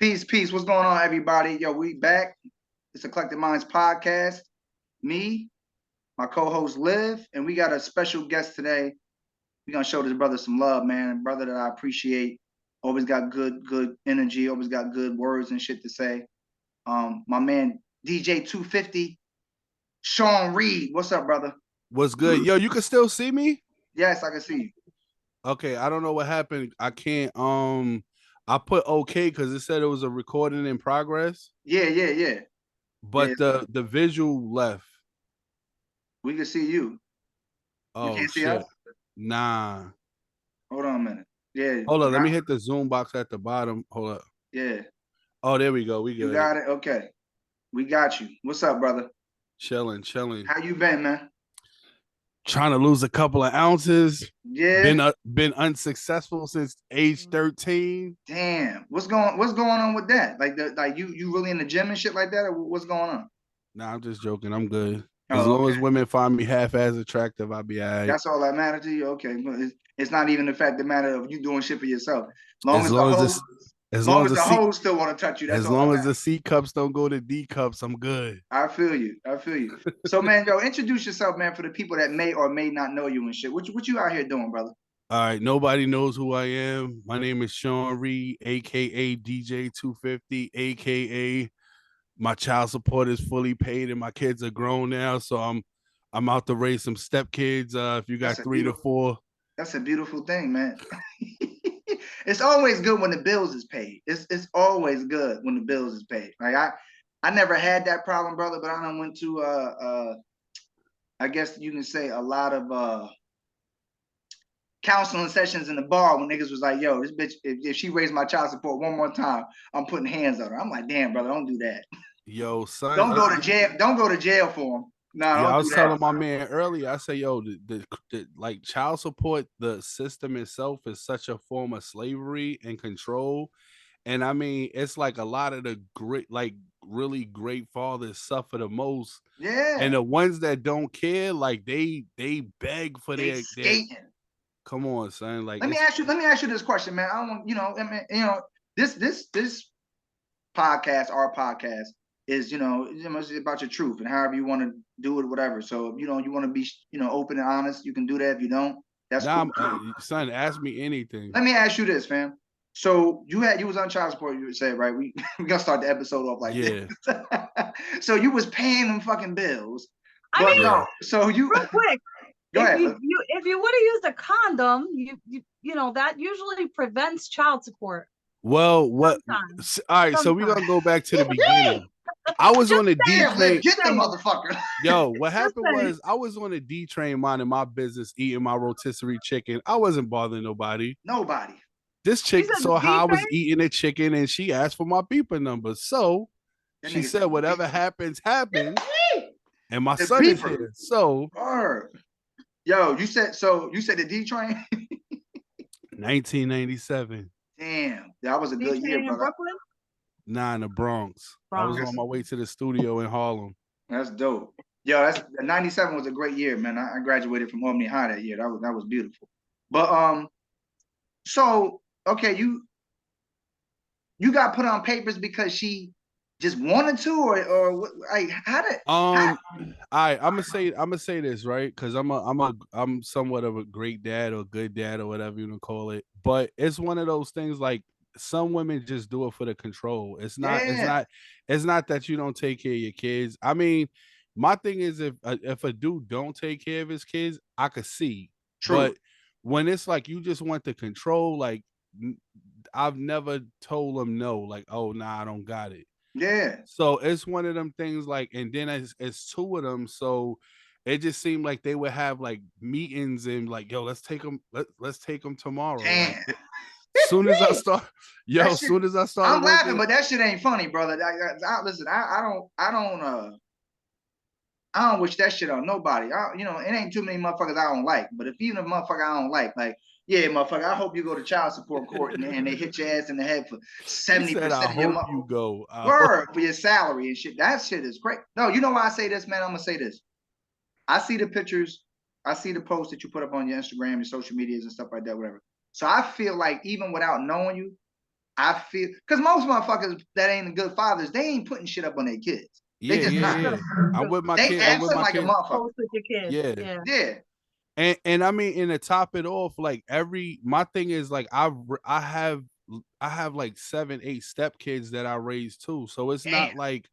Peace, peace. What's going on, everybody? Yo, we back. It's Eclectic Minds Podcast. Me, my co-host Liv, and we got a special guest today. We're gonna show this brother some love, man. Brother that I appreciate. Always got good energy, always got good words and shit to say. My man DJ 250, Sean Reid. What's up, brother? What's good? Yo, you can still see me? Yes, I can see you. Okay, I don't know what happened. I can't I put okay because it said it was a recording in progress, Yeah. but the visual left. We can see you. You Oh can't see us? shit. Nah. Hold on a minute. Yeah. Hold on, let me hit the zoom box at the bottom. Hold up. Yeah. Oh, there we go. We good. You got it? Okay. We got you. What's up, brother? Chilling. How you been, man? Trying to lose a couple of ounces. Yeah. Been unsuccessful since age 13. Damn. What's going on with that? Like you really in the gym and shit like that? Or what's going on? Nah, I'm just joking. I'm good. As Oh, long okay. as women find me half as attractive, I'll be all right. That's all that matters to you? Okay. It's not even the fact that matter of you doing shit for yourself. As long as the hoes still want to touch you. That's as all that long as matters. the C cups don't go to D cups, I'm good. I feel you. So, man, yo, introduce yourself, man, for the people that may or may not know you and shit. What you out here doing, brother? All right, nobody knows who I am. My name is Sean Reid, aka DJ 250, aka my child support is fully paid and my kids are grown now, so I'm out to raise some stepkids. If you got 3 to 4, that's a beautiful thing, man. It's always good when the bills is paid. It's always good when the bills is paid. Like I never had that problem, brother, but I done went to I guess you can say a lot of counseling sessions in the bar when niggas was like, yo, this bitch, if she raised my child support one more time, I'm putting hands on her. I'm like, damn, brother, don't do that. Yo, son, don't go to jail. Don't go to jail for him. No, I was telling my man earlier. I say, yo, the like child support, the system itself is such a form of slavery and control. And I mean, it's like a lot of the great, like really great fathers suffer the most. Yeah. And the ones that don't care, like they beg for their come on, son. Like let me ask you this question, man. I don't want, this podcast, our podcast is, it's about your truth and however you want to do it, whatever. So, you want to be, open and honest, you can do that. If you don't, that's cool. Son, ask me anything. Let me ask you this, fam. So you was on child support, you said, right? We gonna start the episode off like this. So you was paying them fucking bills. So you real quick. Go ahead. If you would have used a condom, you know that usually prevents child support. Well, what? Sometimes. All right, so we're gonna go back to the beginning. I was on the D train. Get the motherfucker. Yo, what happened was I was on the D train minding my business, eating my rotisserie chicken. I wasn't bothering nobody. This chick saw how I was eating the chicken and she asked for my beeper number. So she said, whatever happens, happens. And my son is here. So yo, you said the D train? 1997. Damn, that was a good year, brother. Brooklyn? Nah, in the Bronx. I was on my way to the studio in Harlem. That's dope. Yo, 97 was a great year, man. I graduated from Albany High that year. That was beautiful. But so okay, you got put on papers because she just wanted to, or like how did? I'm gonna say this, right? Because I'm somewhat of a great dad or good dad or whatever you want to call it. But it's one of those things like some women just do it for the control. It's not that you don't take care of your kids. I mean, my thing is if a dude don't take care of his kids, I could see. True. But when it's like you just want the control, like I've never told them no, like, oh nah, I don't got it. Yeah. So it's one of them things like, and then it's two of them. So it just seemed like they would have like meetings and like, yo, let's take them tomorrow. Damn. Like, soon as I start, I'm laughing, but that shit ain't funny, brother. Listen, I don't wish that shit on nobody. It ain't too many motherfuckers I don't like. But if even a motherfucker I don't like, yeah, motherfucker, I hope you go to child support court and they hit your ass in the head for 70% of your money. You go for your salary and shit. That shit is great. No, you know why I say this, man? I'm gonna say this. I see the pictures, I see the posts that you put up on your Instagram and social medias and stuff like that, whatever. So I feel like even without knowing you, I feel because most motherfuckers that ain't good fathers, they ain't putting shit up on their kids. Yeah, they just not. yeah. I'm with my They kid. I'm with absent my like a kid. motherfucker. Post with your kids. Yeah. Yeah. And I mean, and to top it off, like my thing is like I have like 7-8 step kids that I raised too. So it's not Damn. like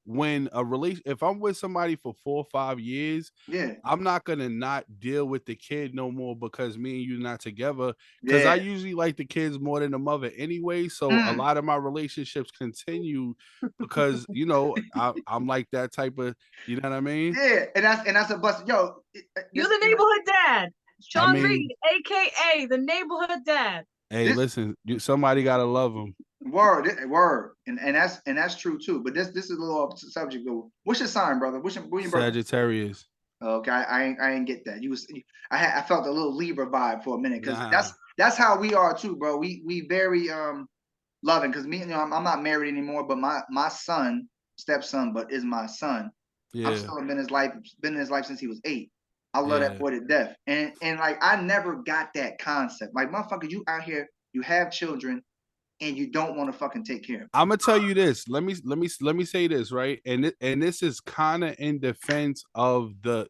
when if I'm with somebody for 4 or 5 years, Yeah. I'm not gonna not deal with the kid no more because me and you not together. Because I usually like the kids more than the mother anyway. So a lot of my relationships continue because I'm like that type of, you know what I mean? Yeah, and that's a bust. Yo, You're the neighborhood dad, Sean Reid, aka the neighborhood dad. Hey, listen, somebody gotta love him. Word, and that's true too. But this is a little off subject though. What's your sign, brother? What's your Sagittarius. Okay, I ain't get that. I felt a little Libra vibe for a minute because Nah. that's how we are too, bro. We very loving because me, I'm not married anymore, but my son, stepson, but is my son. Yeah. I'm still been in his life since he was 8. I love that boy to death, and like I never got that concept. Like motherfucker, you out here, you have children, and you don't want to fucking take care of them. I'm gonna tell you this. Let me say this, right? And this is kind of in defense of the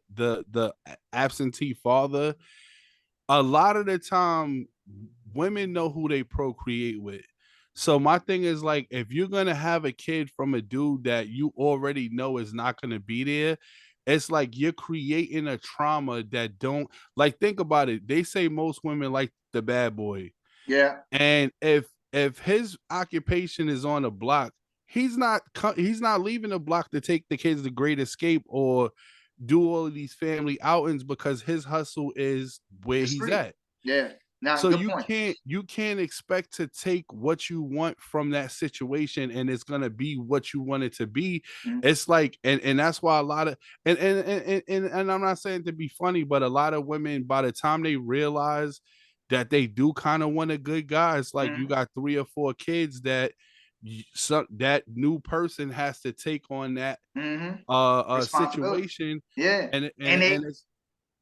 absentee father. A lot of the time, women know who they procreate with. So my thing is like, if you're gonna have a kid from a dude that you already know is not gonna be there, it's like you're creating a trauma that don't like. Think about it. They say most women like the bad boy. Yeah. And if his occupation is on a block, he's not leaving the block to take the kids to Great Escape or do all of these family outings because his hustle is where he's at. Yeah. Now, so you can't expect to take what you want from that situation and it's gonna be what you want it to be. Mm-hmm. It's like and that's why a lot of and I'm not saying to be funny, but a lot of women by the time they realize that they do kind of want a good guy, it's like you got 3 or 4 kids that that new person has to take on that situation. Yeah.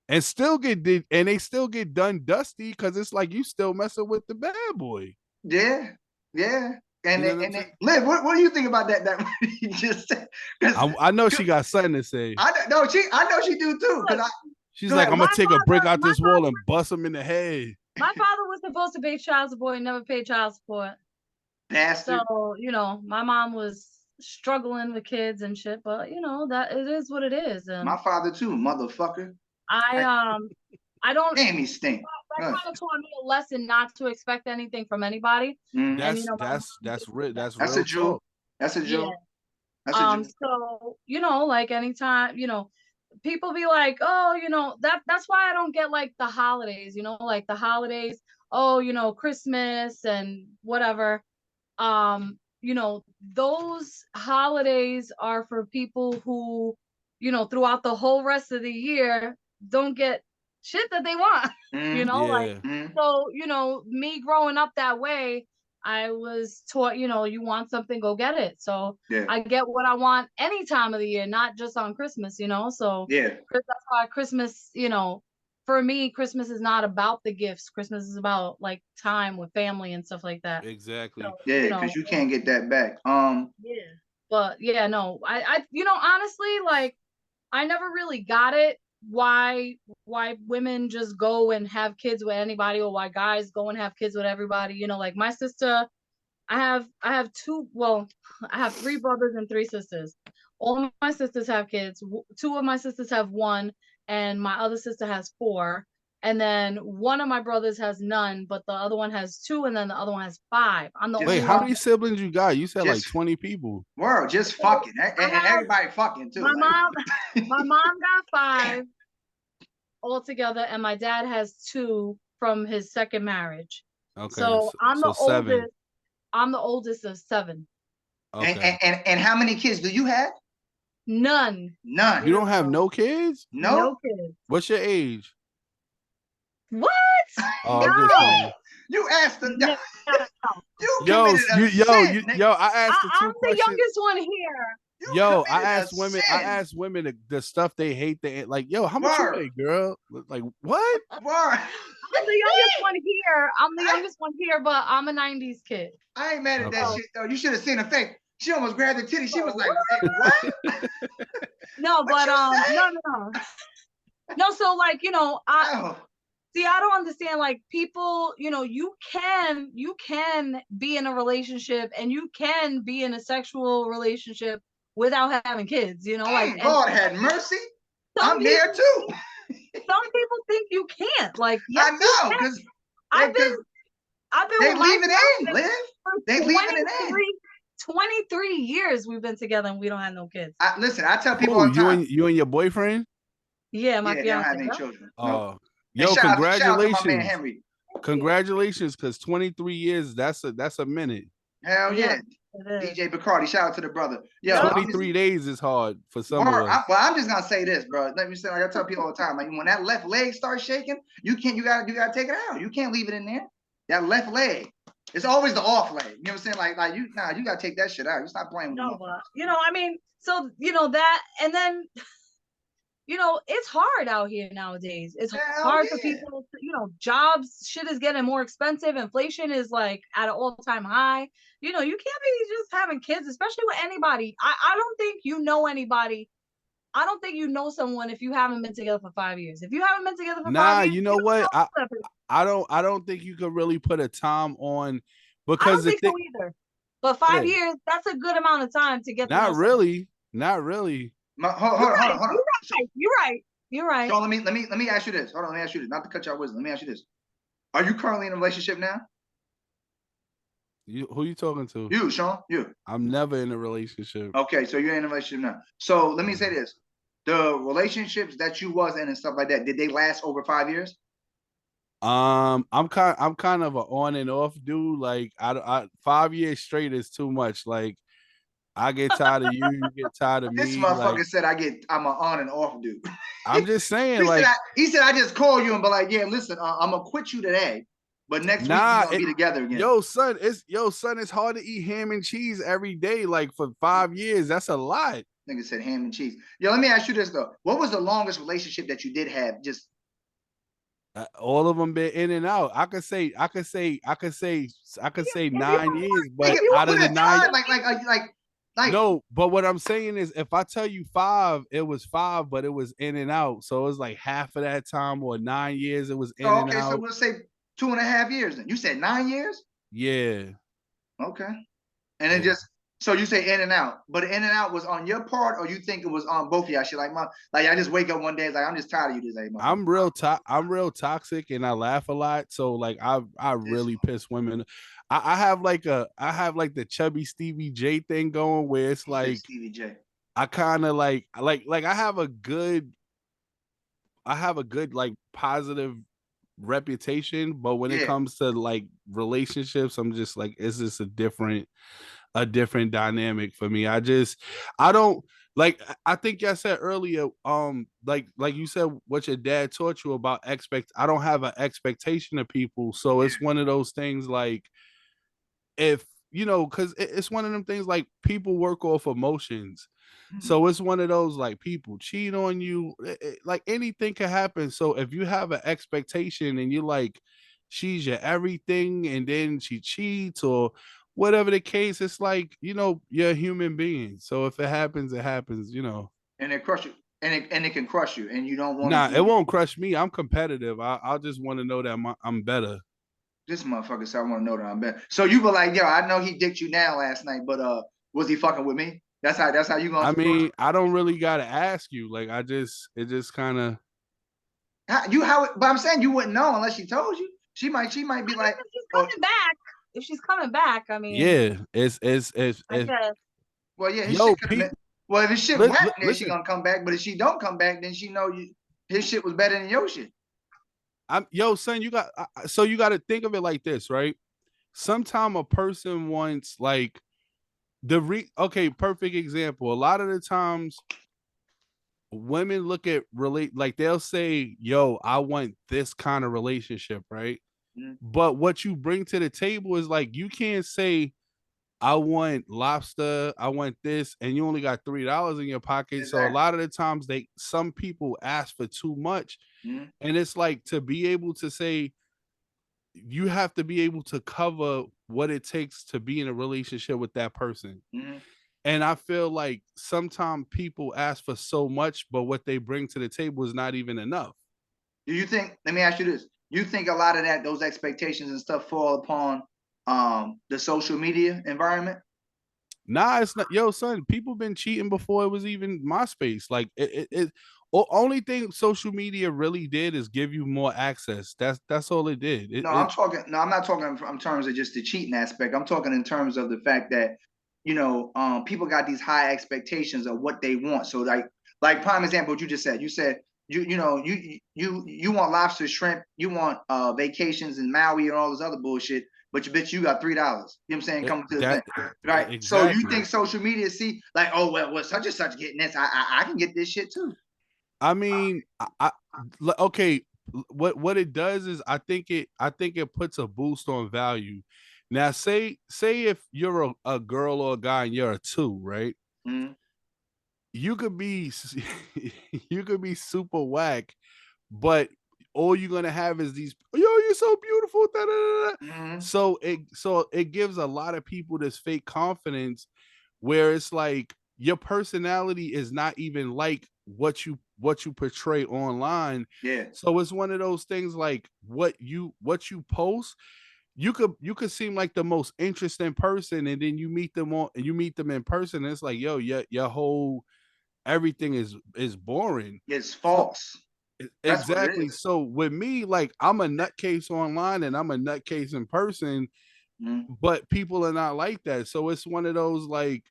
And still get done dusty because it's like you still messing with the bad boy. Yeah. And Liv, what do you think about that you just said? I know she got something to say. I know she do too. She's like, I'm gonna take a brick out this wall and bust him in the head. My father was supposed to pay child support and never paid child support. Bastard. So, my mom was struggling with kids and shit, but that it is what it is. And my father too, motherfucker. I don't. Damn, he stink. That kind of taught me a lesson not to expect anything from anybody. Mm-hmm. That's real. That's a Jew. That's a Jew. Yeah. So like anytime people be like, oh, that's why I don't get like the holidays. Like the holidays. Oh, Christmas and whatever. Those holidays are for people who, throughout the whole rest of the year don't get shit that they want. So, me growing up that way, I was taught, you want something, go get it. So I get what I want any time of the year, not just on Christmas, so that's why Christmas, for me, Christmas is not about the gifts. Christmas is about like time with family and stuff like that. Exactly. So, because you can't get that back. But no, I honestly, like, I never really got it why women just go and have kids with anybody, or why guys go and have kids with everybody. Like my sister, I have 3 brothers and 3 sisters. All of my sisters have kids. 2 of my sisters have 1, and my other sister has 4. And then one of my brothers has none, but the other one has 2, and then the other one has 5. I'm the Wait, how many siblings you got? You said like 20 people. World, just fucking, and everybody fucking too. My mom got 5 altogether, and my dad has 2 from his second marriage. Okay, so I'm the oldest. 7. I'm the oldest of 7. Okay. And how many kids do you have? None. You don't have no kids? No kids. What's your age? What? No. You asked the no. Yo, I asked the 2 I'm questions. the youngest one here. I asked women the stuff they hate. Like, yo, how much you weigh, girl? Like, what? I'm the youngest one here. I'm the youngest one here, but I'm a 90s kid. I ain't mad at that shit, though. You should have seen her face. She almost grabbed the titty. She was like, what? No, but no. No, so like, see, I don't understand, like, people, you can be in a relationship and you can be in a sexual relationship without having kids, like. God had mercy. I'm there too. Some people think you can't. Like, yes, I know, because I've been they with leave my it in, Liv. They leaving it in. 23 years we've been together and we don't have no kids. Listen, I tell people all the time. You and your boyfriend? Yeah, my fiance. They don't have any children. Oh, yo, congratulations! Shout out to my man Henry. Congratulations, because 23 years, that's a minute. Hell yeah. DJ Bacardi, shout out to the brother. Yo, 23 days is hard for some of us. I'm just gonna say this, bro. Let me say, like I tell people all the time, like when that left leg starts shaking, you gotta take it out. You can't leave it in there. That left leg. It's always the off leg. You know what I'm saying? You gotta take that shit out. You stop playing with it. I mean, so that, and then it's hard out here nowadays. It's hard for people. Jobs, shit is getting more expensive. Inflation is like at an all-time high. You can't be just having kids, especially with anybody. I don't think you know anybody. I don't think you know someone if you haven't been together for 5 years. If you haven't been together for 5 years, you know what? I don't think you could really put a time on, because I don't think so either. But 5 years, that's a good amount of time to get. Not really. Hold on. You're right. So let me ask you this. Hold on, let me ask you this. Not to cut your wisdom. Let me ask you this. Are you currently in a relationship now? Who you talking to? You, Sean. You. I'm never in a relationship. Okay, so you're in a relationship now. So let me say this: the relationships that you was in and stuff like that, did they last over 5 years? I'm kind of an on and off dude. Like I 5 years straight is too much. Like I get tired of you, you get tired of me. This motherfucker said I'm an on and off dude. I'm just saying, he said I just call you and be like, yeah, listen, I'm gonna quit you today, but next week we're gonna be together again. Yo, son, it's hard to eat ham and cheese every day, like for 5 years. That's a lot. Nigga said ham and cheese. Yo, let me ask you this though. What was the longest relationship that you did have? Just all of them been in and out. I could say 9 years, but out of the 9, no, but what I'm saying is, if I tell you 5, it was 5, but it was in and out. So it was like half of that time, or 9 years, it was in and out. So we'll say 2.5 years then. You said 9 years? Yeah. Okay. And then so you say in and out, but in and out was on your part, or you think it was on both of y'all? Shit, like I just wake up one day, it's like I'm just tired of you today. I'm real toxic, and I laugh a lot. So like I really piss women. I have like the chubby Stevie J thing going, where it's like Stevie J. I kind of like I have a good like positive reputation, but when it comes to like relationships, I'm just like, it's just a different dynamic for me. I don't like, I think I said earlier, like you said, what your dad taught you about I don't have an expectation of people. So it's one of those things, like, if because it's one of them things, like, people work off emotions. So it's one of those, like, people cheat on you, like anything can happen. So if you have an expectation and you're like, she's your everything, and then she cheats or whatever the case, it's like, you're a human being. So if it happens, it happens, And it crush you, and it can crush you, and you don't want. Nah, it won't crush me. I'm competitive. I'll just want to know that I'm better. This motherfucker said I want to know that I'm better. So you were like, yo, I know he dicked you down last night, but was he fucking with me? That's how you gonna. I mean, I don't really gotta ask you. Like, it just kind of. But I'm saying you wouldn't know unless she told you. She might be like, if she's coming back. If she's coming back, I mean. Yeah, it's. Well, yeah, his shit could have been. Well, if his shit wet, then she gonna come back. But if she don't come back, then she know his shit was better than your shit. Son, you got to think of it like this, right? Sometime a person wants, like, perfect example. A lot of the times women look at like, they'll say, yo, I want this kind of relationship, right? But what you bring to the table is, like, you can't say, I want lobster, I want this, and you only got $3 in your pocket. Exactly. So a lot of the times some people ask for too much. And it's like, to be able to say, you have to be able to cover what it takes to be in a relationship with that person. Mm-hmm. And I feel like sometimes people ask for so much, but what they bring to the table is not even enough. Do you think, let me ask you this, you think a lot of those expectations and stuff fall upon the social media environment? Nah, it's not. Yo, son, people been cheating before it was even MySpace. Like it only thing social media really did is give you more access. That's all it did. I'm not talking in terms of just the cheating aspect. I'm talking in terms of the fact that, people got these high expectations of what they want. So like prime example, what you just said, you want lobster, shrimp, you want vacations in Maui and all this other bullshit, but you got $3. You know what I'm saying? Coming to the thing, right? Exactly. So you think social media see like, oh well, such and such getting this, I can get this shit too. I mean, okay. What it does is I think it puts a boost on value. Now, say if you're a girl or a guy and you're a 2, right? Mm-hmm. You could be super whack, but all you're gonna have is these, yo, you're so beautiful. Da, da, da. Mm-hmm. So it gives a lot of people this fake confidence where it's like your personality is not even like what you portray online. Yeah. So it's one of those things like what you post. You could seem like the most interesting person, and then you meet them in person. And it's like, yo, your whole everything is boring. It's false. So, exactly. So with me, like, I'm a nutcase online and I'm a nutcase in person, but people are not like that. So it's one of those like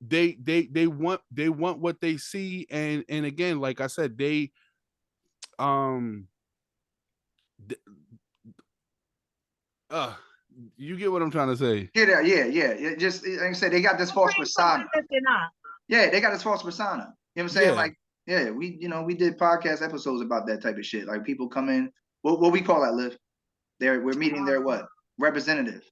they want what they see, and again, like I said, they you get what I'm trying to say? Yeah. It just like I said, they got this false persona. Yeah, they got this false persona. You know what I'm saying? Yeah. Like, yeah, we did podcast episodes about that type of shit. Like people come in, what we call that, Liv? We're meeting their what? Representative.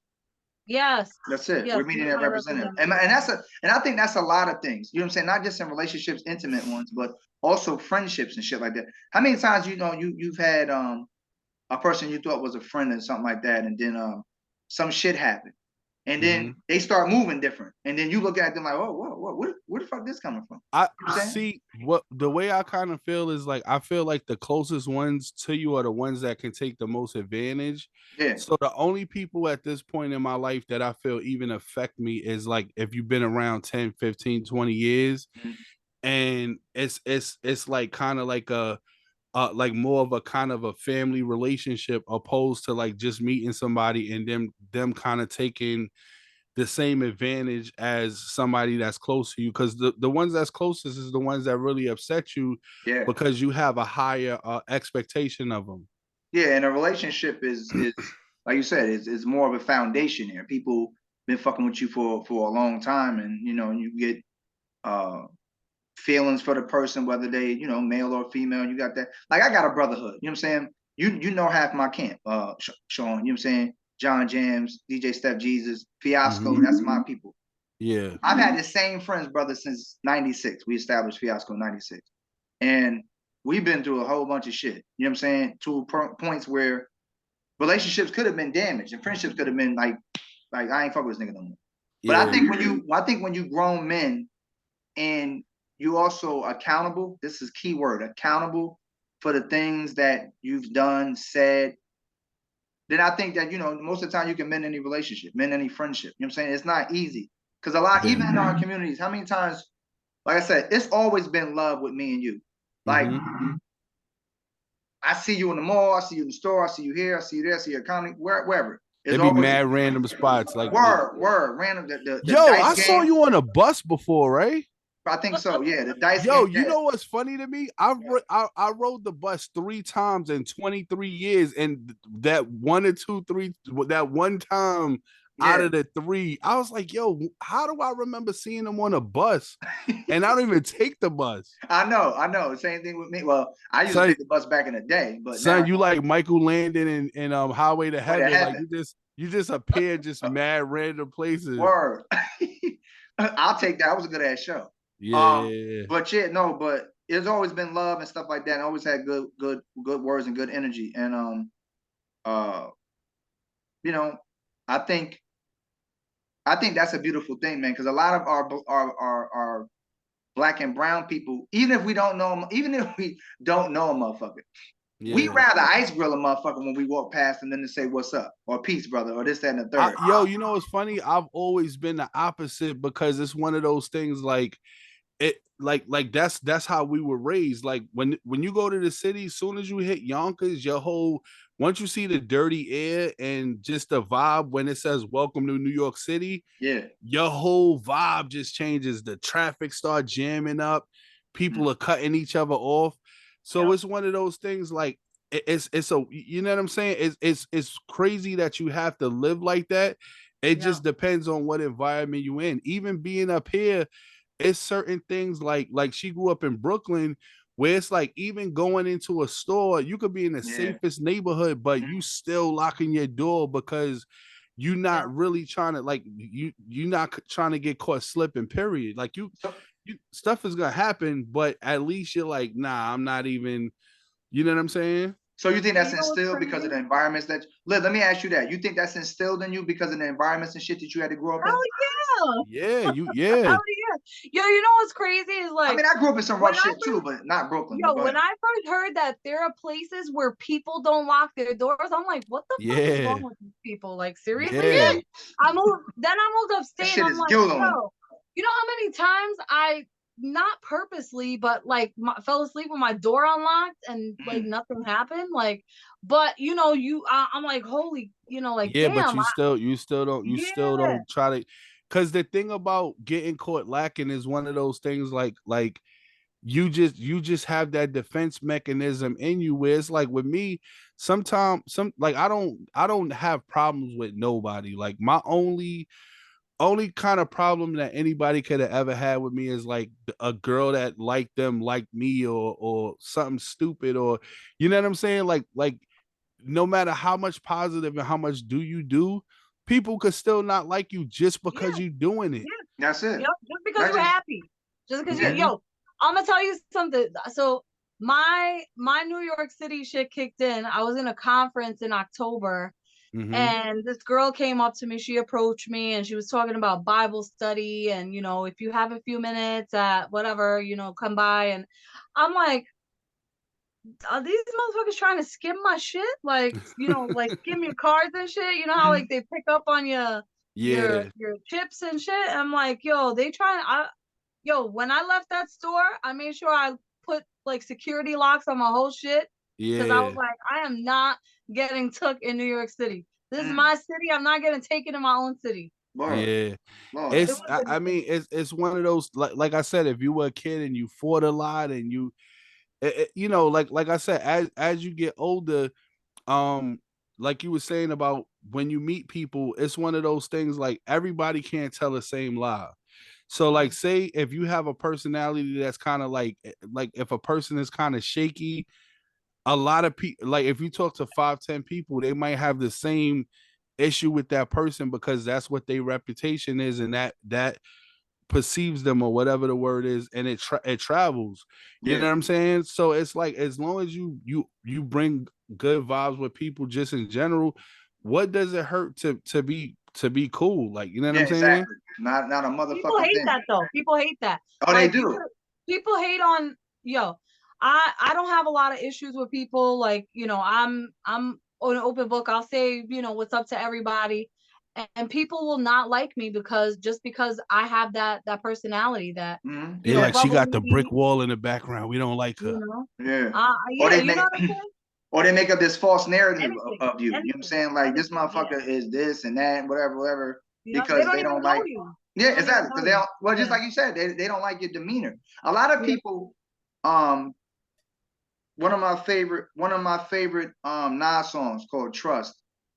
Yes. That's it. Yes, we're meeting their representative. And I think that's a lot of things. You know what I'm saying? Not just in relationships, intimate ones, but also friendships and shit like that. How many times you've had a person you thought was a friend or something like that, and then some shit happened. And then they start moving different. And then you look at them like, oh, whoa, where the fuck this coming from? I see what the way I kind of feel is like, I feel like the closest ones to you are the ones that can take the most advantage. Yeah. So the only people at this point in my life that I feel even affect me is like, if you've been around 10, 15, 20 years, and it's like kind of like like more of a kind of a family relationship, opposed to like just meeting somebody and them kind of taking the same advantage as somebody that's close to you, because the ones that's closest is the ones that really upset you, because you have a higher expectation of them. Yeah, and a relationship is like you said, is more of a foundation there. People been fucking with you for a long time, and you get feelings for the person, whether they male or female. You got that. Like I got a brotherhood. You know what I'm saying? You know half my camp, Sean. You know what I'm saying? John Jams, DJ Steph Jesus, Fiasco. That's my people. Yeah. I've had the same friends, brother, since '96. We established Fiasco in '96, and we've been through a whole bunch of shit. You know what I'm saying? To points where relationships could have been damaged and friendships could have been like I ain't fuck with this nigga no more. But I think when you grown men and you also accountable, this is key word, accountable for the things that you've done, said, then I think that, most of the time you can mend any relationship, mend any friendship. You know what I'm saying? It's not easy. Because even in our communities, how many times, like I said, it's always been love with me and you. Like, I see you in the mall, I see you in the store, I see you here, I see you there, I see you at comedy, wherever. It'd be mad random spots. Like random. Yo, I saw you on a bus before, right? I think so. Yeah, the dice. Yo, you know what's funny to me? I rode the bus 3 times in 23 years, and that one time out of the 3, I was like, yo, how do I remember seeing them on a bus? And I don't even take the bus. I know. Same thing with me. Well, I used to take the bus back in the day, but son, you like Michael Landon and Highway to Heaven. Like you just appear just mad random places. Word. I'll take that. That was a good ass show. Yeah. But it's always been love and stuff like that. And always had good words and good energy. And you know, I think that's a beautiful thing, man. Because a lot of our Black and brown people, even if we don't know them, even if we don't know a motherfucker, we rather ice grill a motherfucker when we walk past and then to say what's up or peace, brother, or this, that, and the third. You know, it's funny. I've always been the opposite because it's one of those things like that's how we were raised. Like when you go to the city, as soon as you hit Yonkers, once you see the dirty air and just the vibe when it says welcome to New York City, your whole vibe just changes. The traffic start jamming up, people are cutting each other off. So it's one of those things like it's a, you know what I'm saying? It's crazy that you have to live like that. It just depends on what environment you in. Even being up here, it's certain things like she grew up in Brooklyn where it's like even going into a store, you could be in the safest neighborhood, but you still locking your door because you're not really trying to you're not trying to get caught slipping, period. Like you stuff is gonna happen, but at least you're like, nah, I'm not even, you know what I'm saying? So you think that's instilled because of the environments that Liv, let me ask you that. You think that's instilled in you because of the environments and shit that you had to grow up in? Oh yeah. Oh yeah. Yo, you know what's crazy is like, I mean, I grew up in some rough shit too, but not Brooklyn. Yo, when I first heard that there are places where people don't lock their doors, I'm like, what the fuck is wrong with these people? Like, seriously? Yeah. I moved upstate and I'm like, yo, you know how many times I, not purposely, but like fell asleep with my door unlocked and like nothing happened? Like, but you know, I'm like, holy, you know, like, damn. But you still don't try to, because the thing about getting caught lacking is one of those things like you just have that defense mechanism in you where it's like with me, sometimes I don't have problems with nobody. Like my only kind of problem that anybody could have ever had with me is like a girl that liked me or something stupid, or you know what I'm saying? Like no matter how much positive and how much you do, people could still not like you just because you're doing it. That's it. Just because you're happy. Just because yo, I'm gonna tell you something. So my New York City shit kicked in. I was in a conference in October. And this girl came up to me, she approached me and she was talking about Bible study. And, you know, if you have a few minutes at whatever, you know, come by. And I'm like, are these motherfuckers trying to skim my shit? Like, you know, like skim your cards and shit. You know how like they pick up on your chips and shit. And I'm like, yo, when I left that store, I made sure I put like security locks on my whole shit. Because I was like, I am not getting took in New York City. This is my city. I'm not getting taken in my own city. It's one of those, like I said, if you were a kid and you fought a lot and you know, like I said, as you get older, like you were saying about when you meet people, it's one of those things like everybody can't tell the same lie. So like say if you have a personality that's kind of like if a person is kind of shaky, a lot of people, like if you talk to 5-10 people, they might have the same issue with that person because that's what their reputation is, and that perceives them or whatever the word is, and it travels. You know what I'm saying? So it's like as long as you bring good vibes with people just in general, what does it hurt to be cool? Like, you know what I'm saying? Exactly. Not a motherfucker. People hate that though. People hate that. Oh, like, they do. People hate on I don't have a lot of issues with people. Like, you know, I'm on an open book. I'll say, you know, what's up to everybody. And people will not like me because I have that personality that you know, like she got the brick wall in the background. We don't like her. You know? Or they make up this false narrative of you. You know what I'm saying? Like this motherfucker is this and that, whatever. Because they don't like you. Yeah, exactly. Because they don't. Well, just like you said, they don't like your demeanor. A lot of people. One of my favorite Nas songs called Trust.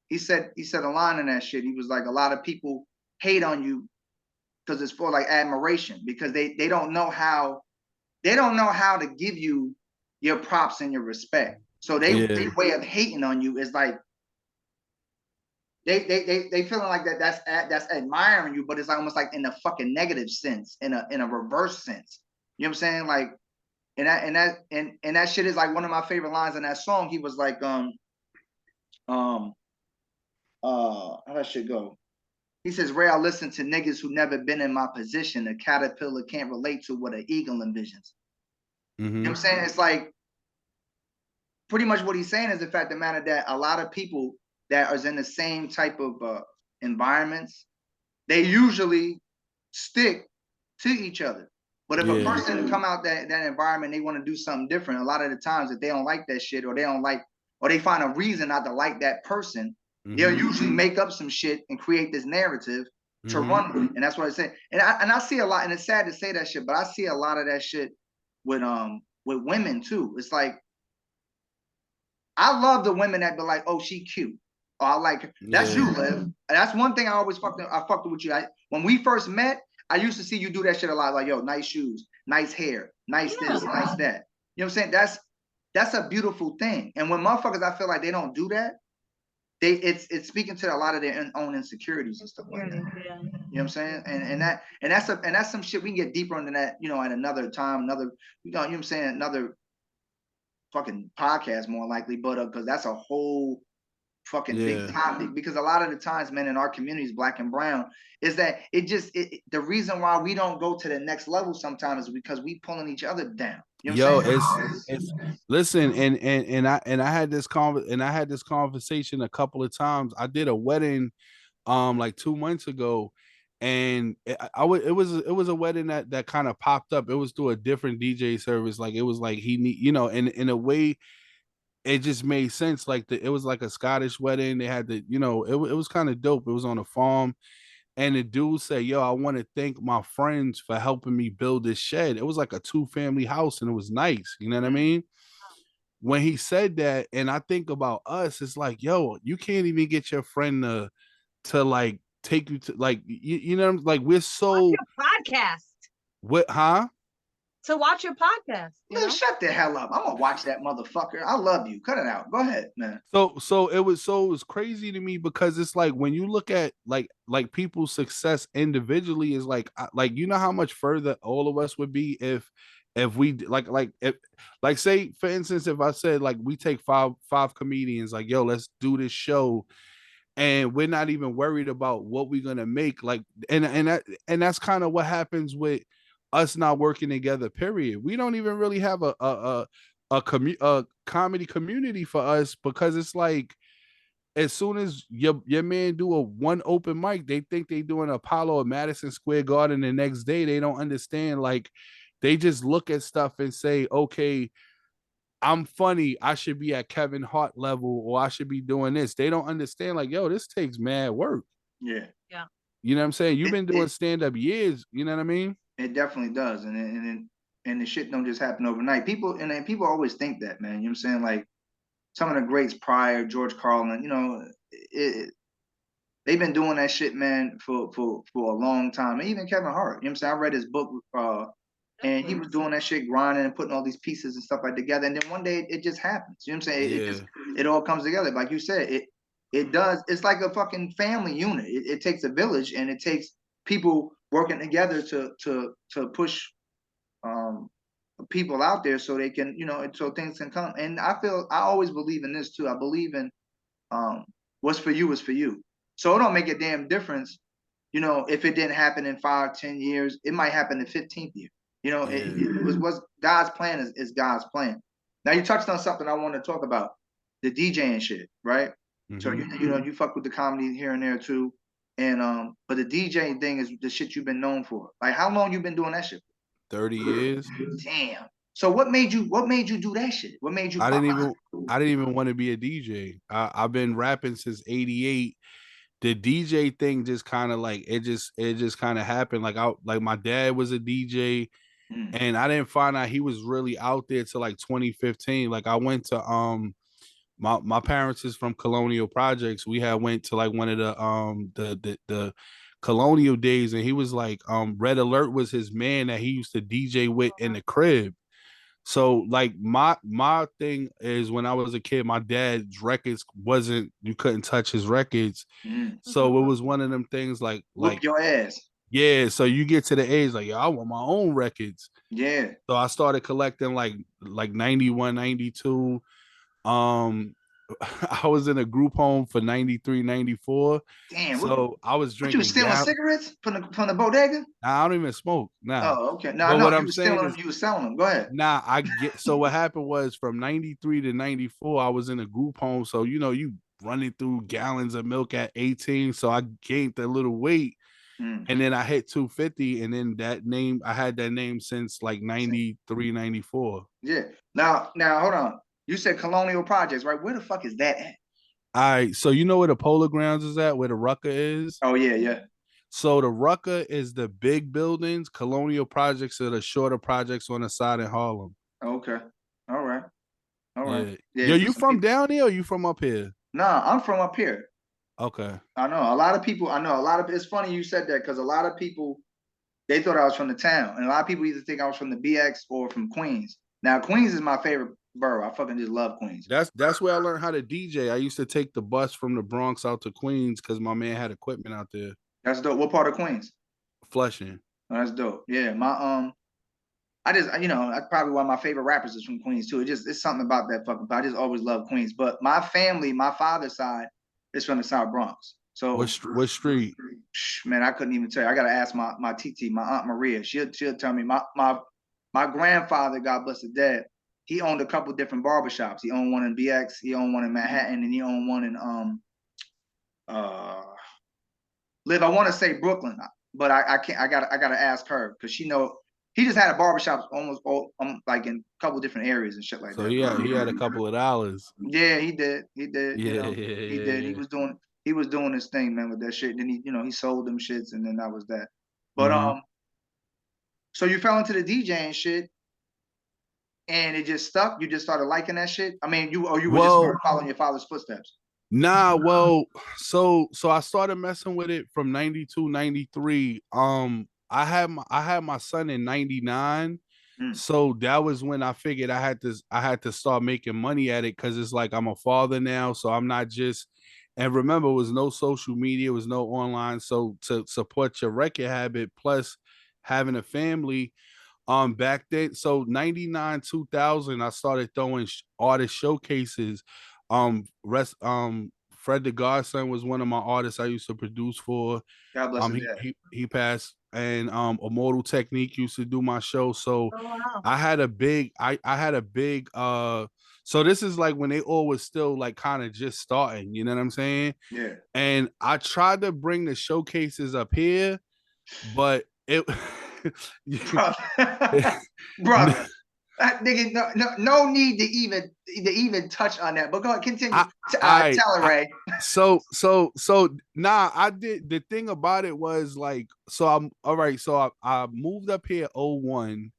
He said a line in that shit. He was like, a lot of people hate on you because it's for like admiration, because they don't know how to give you your props and your respect. So their way of hating on you is like they feeling like that's admiring you, but it's almost like in a fucking negative sense, in a reverse sense. You know what I'm saying? Like, and that shit is like one of my favorite lines in that song. He was like, how that should go. He says, Ray, I listen to niggas who never been in my position. A caterpillar can't relate to what an eagle envisions. You know what I'm saying? It's like, pretty much what he's saying is the fact of the matter that a lot of people that are in the same type of environments, they usually stick to each other. But if a person come out that environment, they want to do something different. A lot of the times, if they don't like that shit, or they don't like, or they find a reason not to like that person, they'll usually make up some shit and create this narrative to run with it. And that's what I say. And I see a lot, and it's sad to say that shit, but I see a lot of that shit with women too. It's like, I love the women that be like, oh, she cute. Oh, I like her. That's you, Liv. And that's one thing I always fucked with you. When we first met, I used to see you do that shit a lot. Like, yo, nice shoes, nice hair, nice this, nice that. You know what I'm saying? That's a beautiful thing. And when motherfuckers, I feel like they don't do that, it's speaking to a lot of their own insecurities and stuff like that. You know what I'm saying? And that's some shit we can get deeper into that, you know, at another time, you know what I'm saying, another fucking podcast more likely, but because that's a whole fucking big topic. Because a lot of the times, man, in our communities, black and brown, is that the reason why we don't go to the next level sometimes is because we pulling each other down. You know what I'm saying? It's listen, and I had this conversation a couple of times. I did a wedding like 2 months ago, and it was a wedding that kind of popped up. It was through a different DJ service. Like, it was like you know, and in a way it just made sense. Like, it was like a Scottish wedding. They had the, you know, it was kind of dope. It was on a farm. And the dude said, yo, I want to thank my friends for helping me build this shed. It was like a 2-family house, and it was nice. You know what I mean? When he said that, and I think about us, it's like, yo, you can't even get your friend to like take you to, like, you know, like, we're so watch your podcast. What, huh? To watch your podcast. Man, shut the hell up. I'm gonna watch that motherfucker. I love you. Cut it out. Go ahead, man. So it was crazy to me, because it's like, when you look at like people's success individually, is like you know how much further all of us would be if we if say, for instance, if I said, like, we take five comedians, like, yo, let's do this show, and we're not even worried about what we're gonna make, like, and that's kind of what happens with us not working together, period. We don't even really have a comedy community for us, because it's like, as soon as your man do a one open mic, they think they doing Apollo or Madison Square Garden. The next day, they don't understand. Like, they just look at stuff and say, okay, I'm funny, I should be at Kevin Hart level, or I should be doing this. They don't understand, like, yo, this takes mad work. Yeah. You know what I'm saying? You've been doing stand-up years, you know what I mean? It definitely does. And the shit don't just happen overnight. People always think that, man. You know what I'm saying? Like, some of the greats prior, George Carlin, you know, they've been doing that shit, man, for a long time. And even Kevin Hart, you know what I'm saying? I read his book, and he was doing that shit, grinding and putting all these pieces and stuff like together. And then one day it just happens. You know what I'm saying? It all comes together. Like you said, it does. It's like a fucking family unit. It takes a village, and it takes people working together to push people out there, so they can, you know, so things can come. And I always believe in this too. I believe in what's for you is for you. So it don't make a damn difference, you know, if it didn't happen in 5-10 years. It might happen in 15th year. You know, it was God's plan is God's plan. Now, you touched on something I want to talk about, the DJing shit, right? So you know, you fuck with the comedy here and there too, and but the DJing thing is the shit you've been known for. Like, how long you been doing that shit? 30 years. Damn. So what made you do that shit? What made you? I didn't even want to be a DJ. I've been rapping since '88. The DJ thing just kind of like, it just kind of happened. Like my dad was a DJ, and I didn't find out he was really out there till like 2015. Like, I went to my parents is from Colonial Projects. We had went to like one of the Colonial days, and he was like, Red Alert was his man that he used to DJ with in the crib. So like, my thing is, when I was a kid, my dad's records you couldn't touch his records. So it was one of them things like whoop your ass. Yeah, so you get to the age like, yo, I want my own records. Yeah. So I started collecting like 91, 92. I was in a group home for 93, 94. Damn. So I was drinking. You stealing cigarettes from the bodega? Nah, I don't even smoke. Nah. Oh, okay. No, what you I'm were saying stealing is, you were selling them. Go ahead. Nah, so what happened was from 93 to 94, I was in a group home. So, you running through gallons of milk at 18. So I gained a little weight. And then I hit 250, and then I had that name since like 93, 94. Yeah. Now hold on. You said Colonial Projects, right? Where the fuck is that at? All right. So you know where the Polo Grounds is at, where the Rucker is? Oh, yeah. So the Rucker is the big buildings. Colonial Projects are the shorter projects on the side in Harlem. Okay. All right. Yeah. Yo, you from down here or you from up here? Nah, I'm from up here. Okay. I know a lot of people. It's funny you said that because a lot of people, they thought I was from the town. And a lot of people either think I was from the BX or from Queens. Now, Queens is my favorite borough. I fucking just love Queens. That's where I learned how to DJ. I used to take the bus from the Bronx out to Queens because my man had equipment out there. That's dope. What part of Queens? Flushing. Oh, that's dope. Yeah, that's probably one of my favorite rappers is from Queens too. It's something about that fucking. I just always love Queens. But my family, my father's side, is from the South Bronx. So what street? Man, I couldn't even tell you. I gotta ask my TT, my Aunt Maria. She'll tell me. My grandfather, God bless his dad, he owned a couple different barbershops. He owned one in BX, he owned one in Manhattan, and he owned one in I want to say Brooklyn, but I can't. I gotta ask her because she know. He just had a barbershop almost all like in a couple different areas and shit like that. So yeah, he had a couple of dollars. Yeah, he did. He did. Yeah, he did. He was doing his thing, man, with that shit. Then he sold them shits, and then that was that. But so you fell into the DJing shit, and it just stuck. You just started liking that shit. I mean, you were just following your father's footsteps. Nah, so I started messing with it from 92, 93. I had my son in 99. So that was when I figured I had to start making money at it because it's like I'm a father now. So I'm not just, and remember, it was no social media, it was no online. So to support your record habit plus having a family, back then, so 99, 2000, I started throwing artist showcases. Fred the Godson was one of my artists I used to produce for. God bless him. He passed, and Immortal Technique used to do my show. So I had a big so this is like when they all was still like kind of just starting, you know what I'm saying? Yeah. And I tried to bring the showcases up here, but it brother. Nigga, no need to even touch on that. But go ahead, continue. Tell her, Ray. So I did. The thing about it was like, so I'm all right. So I moved up here 01.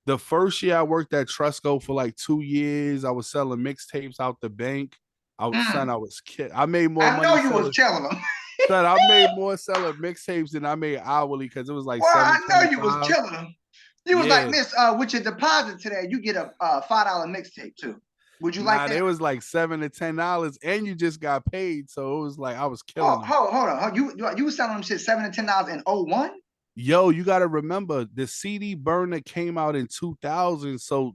The first year I worked at Trusco for like 2 years. I was selling mixtapes out the bank. I was kidding. I made more money. I know you was killing them. Son, I made more selling mixtapes than I made hourly because it was like. Well, I know you was killing them. You was like, Miss, with your deposit today, you get a $5 mixtape too. Would you like that? It was like $7 to $10, and you just got paid, so it was like I was killing. Hold on, you was selling them shit $7 to $10 in 01? Yo, you got to remember the CD burner came out in 2000, so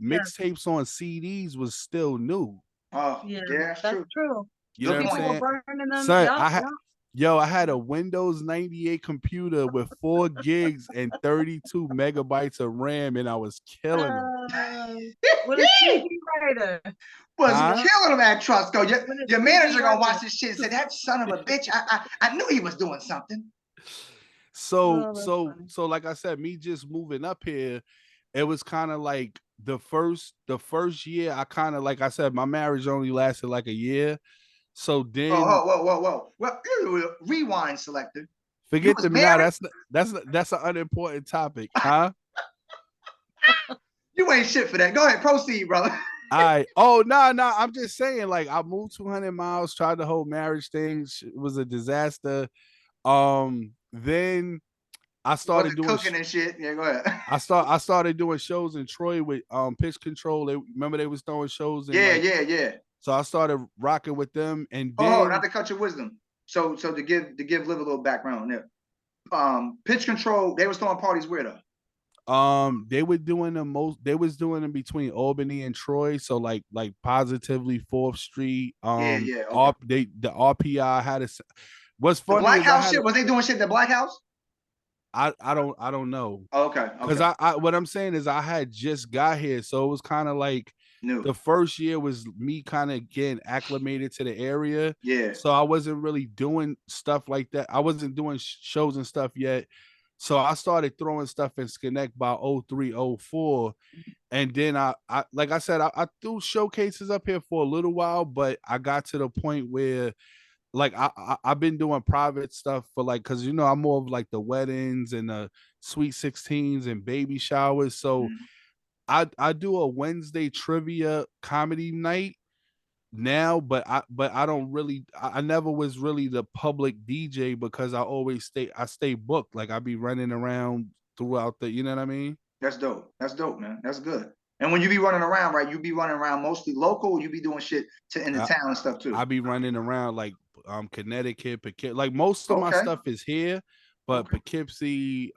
mixtapes on CDs was still new. Oh, yeah, that's true. You know what I'm saying? Burning them. Son, I had a Windows 98 computer with 4 gigs and 32 megabytes of RAM, and I was killing them. What a CD writer. Was killing them at Trusco. Your manager gonna watch this shit and say, that son of a bitch, I knew he was doing something. So like I said, me just moving up here, it was kind of like the first year I kind of, like I said, my marriage only lasted like a year. So then, whoa! Well, rewind, selector. Forget them now. That's an unimportant topic, huh? You ain't shit for that. Go ahead, proceed, brother. All right. Oh no! I'm just saying, like I moved 200 miles, tried the whole marriage thing. It was a disaster. Then I started doing cooking and shit. Yeah, go ahead. I started doing shows in Troy with Pitch Control. They was throwing shows. Yeah. So I started rocking with them, and then not to cut your wisdom. So to give Liv a little background on there. Pitch Control, they was throwing parties where though? They were doing the most. They was doing in between Albany and Troy. So like positively 4th Street. Yeah. Okay. The RPI had a. What's The funny Black is I House had. shit. Was they doing shit at the Black House? I don't know. Oh, okay. Because I what I'm saying is I had just got here, so it was kind of like new. The first year was me kind of getting acclimated to the area. Yeah. So I wasn't really doing stuff like that. I wasn't doing shows and stuff yet. So I started throwing stuff in Connect by 03, 04. And then I like I said, I threw showcases up here for a little while, but I got to the point where like I've been doing private stuff for like, cause I'm more of like the weddings and the sweet 16s and baby showers. So I do a Wednesday trivia comedy night now, but I don't really, I never was really the public DJ because I stay booked. Like I be running around throughout the, you know what I mean? That's dope. That's dope, man. That's good. And when you be running around, right, you be running around mostly local, or you be doing shit in the town and stuff too? I be running around like Connecticut, like most of my stuff is here, but Poughkeepsie,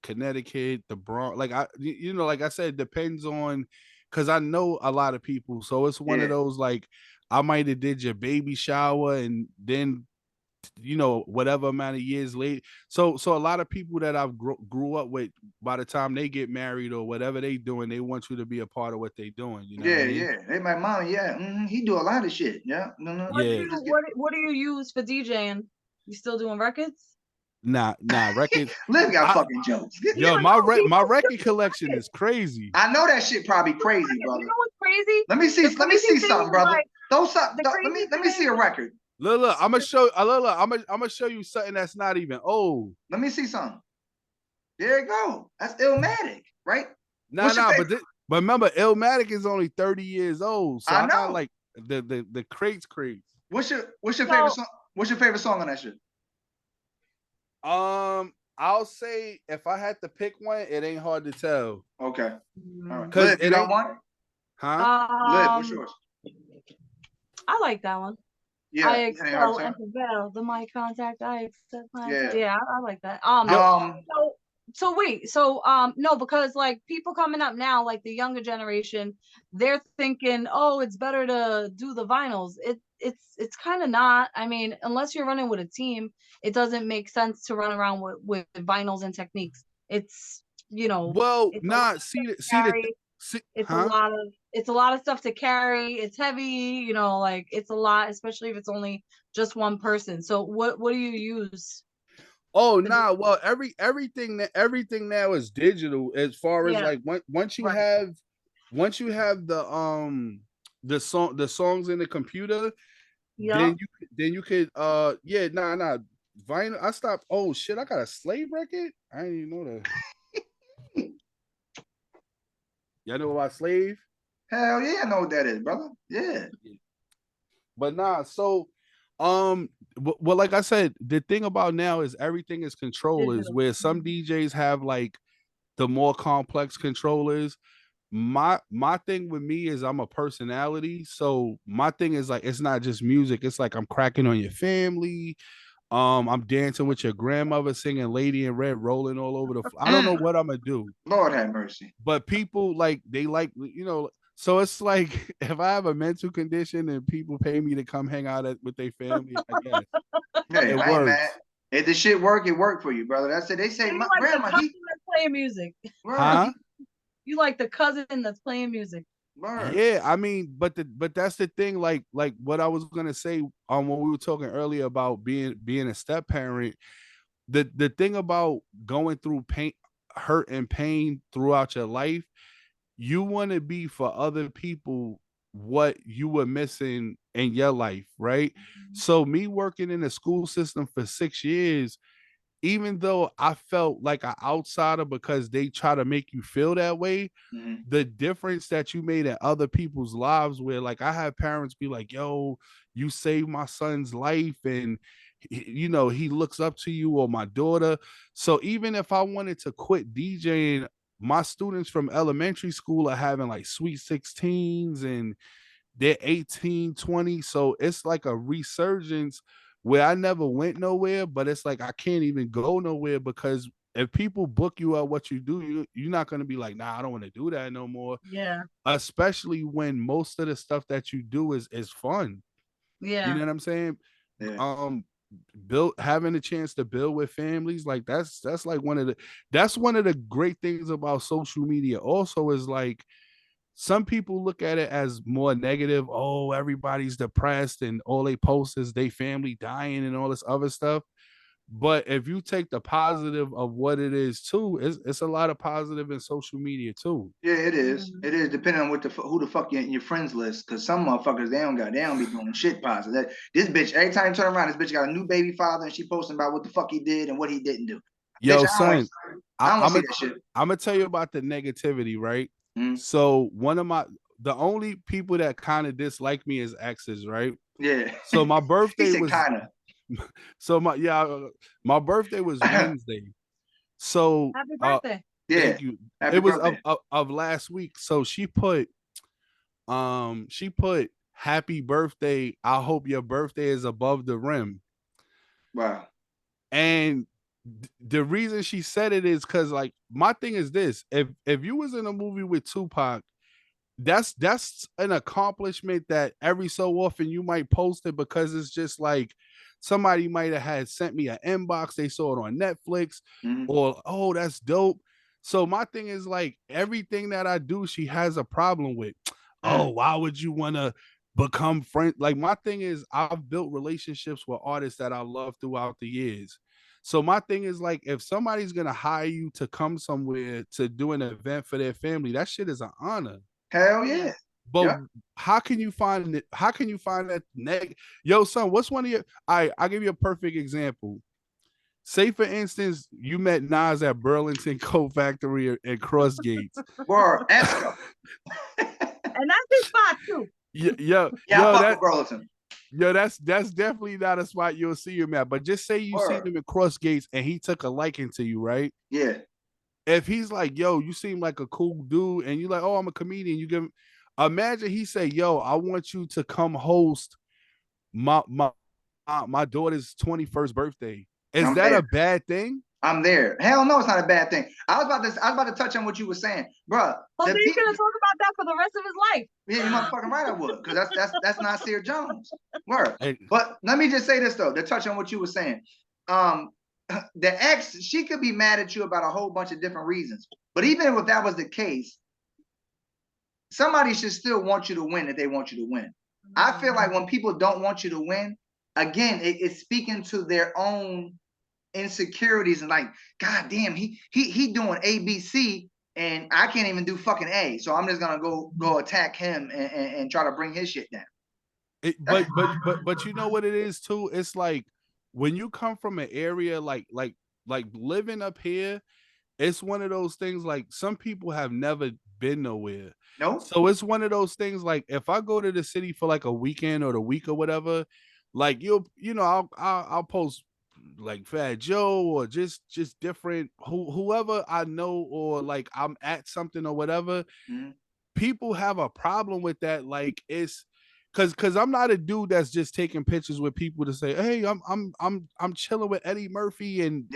Connecticut, the Bronx, like like I said, it depends on, because I know a lot of people, so it's one of those like I might have did your baby shower and then whatever amount of years late. So a lot of people that I've grew up with, by the time they get married or whatever they doing, they want you to be a part of what they doing. You know what I mean? Yeah. Hey, my mom, he do a lot of shit. Yeah. No. Yeah. What do you use for DJing? You still doing records? Nah, records. Liv got fucking jokes. Yo, my record collection is crazy. I know that shit probably crazy, brother. You know what's crazy? Let me see something, brother. Like, let me see a record. Look, I'm gonna show you something that's not even old. Let me see something. There you go. That's Illmatic, right? Nah, but remember, Illmatic is only 30 years old. So I got like the crates. What's your favorite song? What's your favorite song on that shit? I'll say if I had to pick one, it ain't hard to tell. Okay. All right. Liv, you got one? Huh? Liv, what's yours? I like that one. Yeah, I excel and prevail. The mic contact. I accept my. Yeah, I like that. No, because like people coming up now, like the younger generation, they're thinking, oh, it's better to do the vinyls. It's kind of not. I mean, unless you're running with a team, it doesn't make sense to run around with vinyls and techniques. It's Well, it's a lot of stuff to carry. It's heavy, like it's a lot, especially if it's only just one person. So what do you use? Oh, nah. Well, everything now is digital. As far as like once you have the songs in the computer, then you could vinyl. I stopped. Oh shit! I got a slave record. I didn't even know that. Y'all know about Slave? Hell yeah, I know what that is, brother. Yeah. But nah, so well, like I said, the thing about now is everything is controllers, where some DJs have like the more complex controllers. My thing with me is I'm a personality. So my thing is like it's not just music, it's like I'm cracking on your family. I'm dancing with your grandmother, singing Lady in Red, rolling all over the I don't know what I'm gonna do. Lord have mercy. But people they like, so it's like if I have a mental condition and people pay me to come hang out with their family, I guess. Hey, it works. If the shit work, it worked for you, brother. That's it. They say my grandma that's playing music. Huh? You like the cousin that's playing music. Word. Yeah, I mean, but that's the thing. Like what I was gonna say when we were talking earlier about being a step parent. The thing about going through hurt and pain throughout your life, you want to be for other people what you were missing in your life, right? Mm-hmm. So me working in the school system for 6 years, even though I felt like an outsider because they try to make you feel that way, the difference that you made in other people's lives, where like I have parents be like, yo, you saved my son's life and he looks up to you, or my daughter. So even if I wanted to quit DJing, my students from elementary school are having like sweet 16s and they're 18, 20. So it's like a resurgence where I never went nowhere, but it's like I can't even go nowhere because if people book you at what you do, you're not going to be like, nah, I don't want to do that no more. Yeah. Especially when most of the stuff that you do is fun. Yeah. You know what I'm saying? Yeah. Having a chance to build with families, like that's like one of the great things about social media. Also, is like some people look at it as more negative. Oh, everybody's depressed and all they post is they family dying and all this other stuff. But if you take the positive of what it is too, it's a lot of positive in social media too. Yeah, it is. It is depending on who the fuck you in your friends list. Because some motherfuckers they don't be doing shit positive. This bitch, every time you turn around, this bitch got a new baby father and she posting about what the fuck he did and what he didn't do. Yo, bitch, son, I don't see that shit. I'm gonna tell you about the negativity, right? Mm-hmm. So the only people that kind of dislike me is exes, right? Yeah. So my birthday was kind of. So my birthday was Wednesday. So happy birthday. Thank you. Happy birthday. Of last week. So she put happy birthday. I hope your birthday is above the rim. Wow. And the reason she said it is because like my thing is this: if you was in a movie with Tupac, that's an accomplishment that every so often you might post it because it's just like somebody might have had sent me an inbox, they saw it on Netflix, or oh, that's dope. So my thing is like everything that I do, she has a problem with. Oh, why would you want to become friends? Like my thing is I've built relationships with artists that I love throughout the years. So my thing is like if somebody's gonna hire you to come somewhere to do an event for their family, that shit is an honor. Hell yeah. But how can you find it? How can you find that Yo, son, what's one of your I'll give you a perfect example. Say for instance, you met Nas at Burlington Coat Factory and Cross Gates. Or Esco. And that's his spot too. Yo, that's definitely not a spot you'll see him at. But just say you see him at Cross Gates and he took a liking to you, right? Yeah. If he's like, yo, you seem like a cool dude, and you're like, oh, I'm a comedian, you give him, imagine he say, yo, I want you to come host my daughter's 21st birthday. Is that a bad thing? I'm there. Hell no, it's not a bad thing. I was about to touch on what you were saying, bro. Well, he's gonna talk about that for the rest of his life. Yeah, you motherfucking right, I would, because that's Nasir Jones. Word. But let me just say this though, to touch on what you were saying. The ex, she could be mad at you about a whole bunch of different reasons. But even if that was the case, somebody should still want you to win if they want you to win. I feel like when people don't want you to win, again, it's speaking to their own insecurities and like, God damn, he doing A, B, C, and I can't even do fucking A. So I'm just gonna go attack him and try to bring his shit down. But you know what it is too? It's like when you come from an area like living up here, it's one of those things like some people have never been nowhere. No. So it's one of those things like if I go to the city for like a weekend or the week or whatever, like I'll post like Fat Joe or just different whoever I know or like I'm at something or whatever. People have a problem with that. Like it's because I'm not a dude that's just taking pictures with people to say, hey, I'm chilling with Eddie Murphy and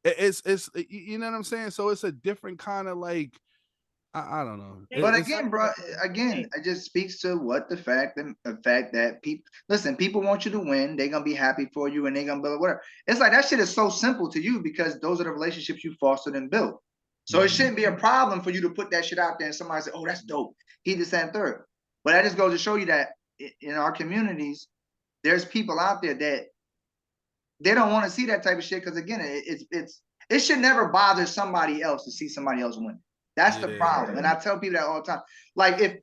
it's you know what I'm saying. So it's a different kind of like I don't know. But again, bro, it just speaks to what the fact that people want you to win. They're gonna be happy for you and they're gonna build whatever. It's like that shit is so simple to you because those are the relationships you fostered and built. So it shouldn't be a problem for you to put that shit out there and somebody say, oh, that's dope. He this and third. But that just goes to show you that in our communities, there's people out there that they don't want to see that type of shit because again, it should never bother somebody else to see somebody else win. That's the problem. And I tell people that all the time. Like if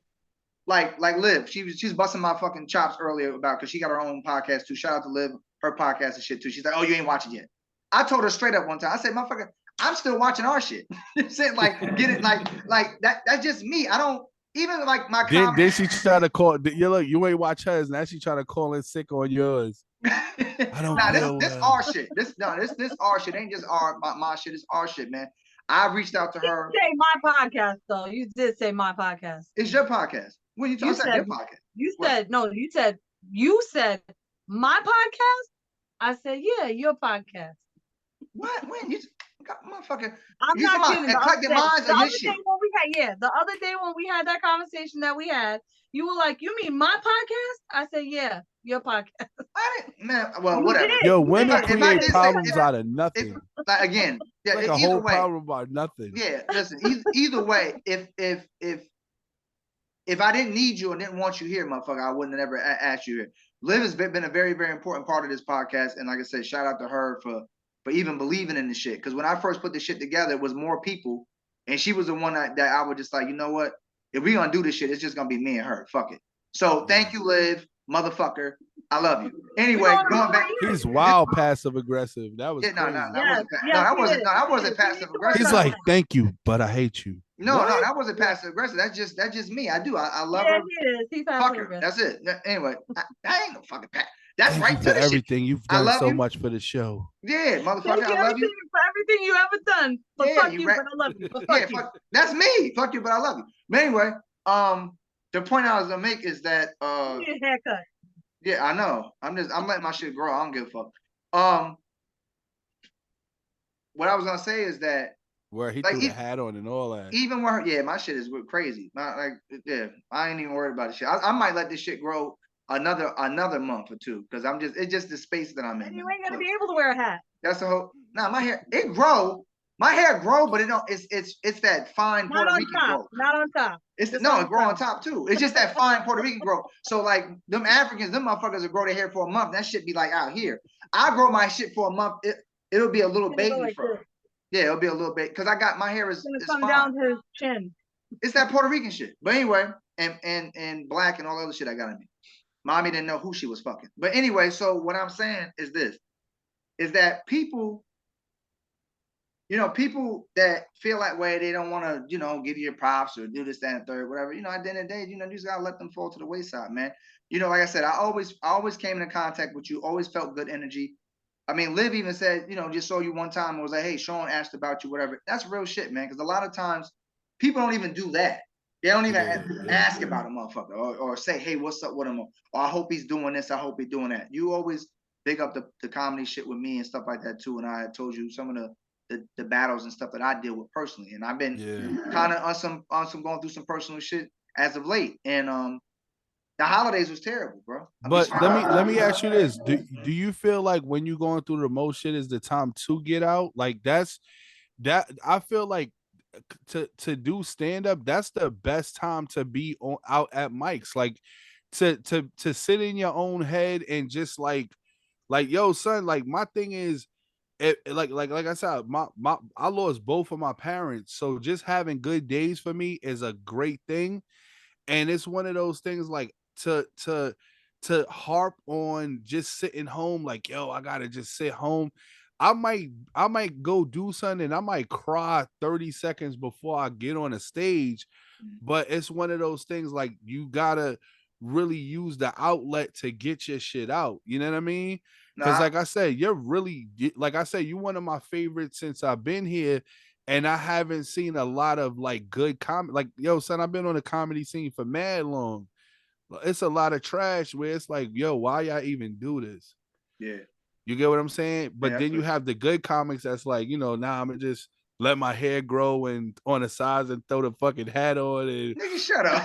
like Liv, she's busting my fucking chops earlier about because she got her own podcast too. Shout out to Liv, her podcast and shit too. She's like, oh, you ain't watching yet. I told her straight up one time. I said, motherfucker, I'm still watching our shit. Saying like, get it like that. That's just me. I don't even like my. Then she try to call. You ain't watch hers. Now she try to call in sick on yours. I don't. This our shit. This our shit. Ain't just my shit. It's our shit, man. I reached out to her. You say my podcast though. You did say my podcast. It's your podcast. When you talking about your podcast? You said no. You said my podcast. I said yeah, your podcast. What? When? Motherfucker. I'm not kidding. Eclectic Minds or your shit? The other day when we had that conversation that we had, you were like, "You mean my podcast?" I said, "Yeah, your podcast." I didn't, man. Well, You whatever. did. Yo, women create problems out of nothing. Again, yeah, like a whole problem about nothing. Yeah, listen. Either way, if I didn't need you and didn't want you here, motherfucker, I wouldn't have ever asked you here. Liv has been a very, very important part of this podcast, and like I said, shout out to her for even believing in the shit. Because when I first put this shit together, it was more people, and she was the one that I would just like, you know what? If we gonna do this shit, it's just gonna be me and her. Fuck it. So thank you, Liv, motherfucker. I love you. Anyway, going back. He's wild passive aggressive. That was that wasn't passive aggressive. He's like, thank you, but I hate you. No, that wasn't passive aggressive. That's just me. I love her. He is. He's passive aggressive. That's it. Anyway, I ain't no fucking pat. That's thank right you to for the everything shit. You've done so much for the show. Yeah, motherfucker, I love you for everything you ever done. But fuck you, but I love you. But fuck you. That's me. Fuck you, but I love you. But anyway, the point I was gonna make is that you need a haircut. Yeah, I know. I'm letting my shit grow. I don't give a fuck. What I was gonna say is that where he threw the hat on and all that. Even where my shit is crazy. I ain't even worried about the shit. I might let this shit grow another month or two because it's just the space that I'm in. And you ain't gonna be able to wear a hat. That's the whole. Nah, my hair my hair grow, but it don't. It's that fine Puerto Rican growth. Not on top. It grow on top too. It's just that fine Puerto Rican growth. So like them Africans, them motherfuckers will grow their hair for a month. That shit be like out here. I grow my shit for a month. It'll be a little baby fro. Yeah, it'll be a little bit because I got my hair is come fine. Down to his chin. It's that Puerto Rican shit. But anyway, and black and all the other shit I got in me. Mommy didn't know who she was fucking. But anyway, so what I'm saying is this: is that people that feel that way, they don't want to, give you your props or do this, that, and third, whatever. At the end of the day, you just gotta let them fall to the wayside, man. Like I said, I always came into contact with you, always felt good energy. I mean, Liv even said, just saw you one time and was like, hey, Sean asked about you, whatever. That's real shit, man. Because a lot of times people don't even do that. They don't even ask about a motherfucker or say, hey, what's up with him? Or I hope he's doing this. I hope he's doing that. You always big up the comedy shit with me and stuff like that too. And I had told you some of the battles and stuff that I deal with personally. And I've been kind of on some going through some personal shit as of late. And the holidays was terrible, bro. But let me ask you this: Do you feel like when you're going through the most shit is the time to get out? Like that I feel like to do stand up, that's the best time to be out at mics. Like to sit in your own head and just like yo, son. Like my thing is, like I said, I lost both of my parents, so just having good days for me is a great thing, and it's one of those things like. To harp on just sitting home, like yo, I gotta just sit home. I might go do something and I might cry 30 seconds before I get on a stage, but it's one of those things like you gotta really use the outlet to get your shit out. You know what I mean? Because like I said, you're one of my favorites since I've been here. And I haven't seen a lot of like good comedy. Like, yo, son, I've been on the comedy scene for mad long. It's a lot of trash where it's like, yo, why y'all even do this? Yeah. You get what I'm saying? But then you have the good comics that's like, nah, I'm gonna just let my hair grow and on the sides and throw the fucking hat on. And... Nigga, shut up.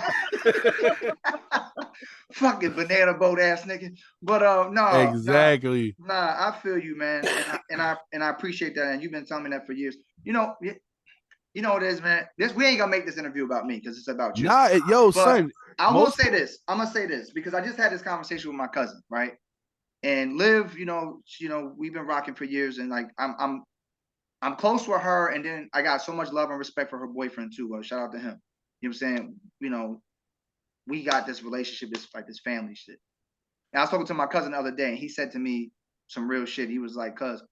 Fucking banana boat ass nigga. But no. Exactly. Nah, I feel you, man. And I appreciate that. And you've been telling me that for years. You know what it is, man. We ain't gonna make this interview about me because it's about you. Nah, yo, son. I will say this. I'm gonna say this because I just had this conversation with my cousin, right? And Liv, we've been rocking for years, and like I'm close with her, and then I got so much love and respect for her boyfriend too. Shout out to him. You know what I'm saying? We got this relationship, this family shit. And I was talking to my cousin the other day, and he said to me some real shit. He was like, "Cuz,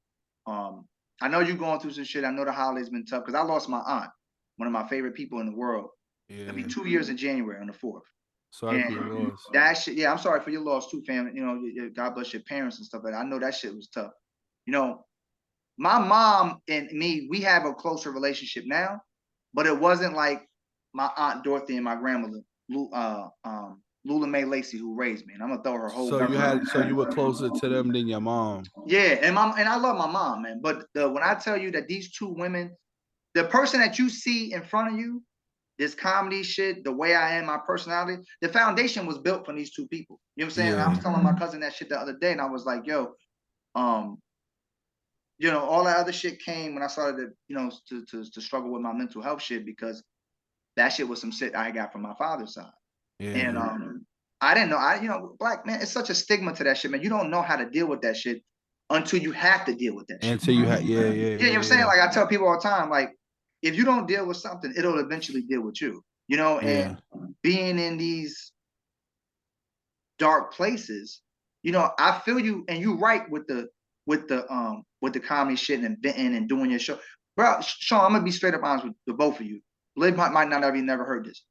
I know you're going through some shit. I know the holiday's been tough because I lost my aunt, one of my favorite people in the world. Yeah. It'll be 2 years in January on the 4th. Sorry for your loss. That shit, yeah, I'm sorry for your loss too, family. God bless your parents and stuff like that. I know that shit was tough. My mom and me, we have a closer relationship now, but it wasn't like my Aunt Dorothy and my grandmother, Lula Mae Lacey, who raised me, and I'm gonna throw her whole. So you were closer to them than your mom. Yeah, and I love my mom, man. But when I tell you that these two women, the person that you see in front of you, this comedy shit, the way I am, my personality, the foundation was built from these two people. You know what I'm saying? Yeah. I was telling my cousin that shit the other day, and I was like, yo, you know, all that other shit came when I started to, you know, to struggle with my mental health shit, because that shit was some shit I got from my father's side. Yeah. And I didn't know, you know, black man, it's such a stigma to that shit, man. You don't know how to deal with that shit until you have to deal with that shit. Until you have, you know what I'm saying? Like I tell people all the time, like, if you don't deal with something, it'll eventually deal with you, you know, and being in these dark places, you know, I feel you, and you're right with the comedy shit and venting and doing your show. Bro, Sean, I'm gonna be straight up honest with both of you. Liv might not have even never heard this.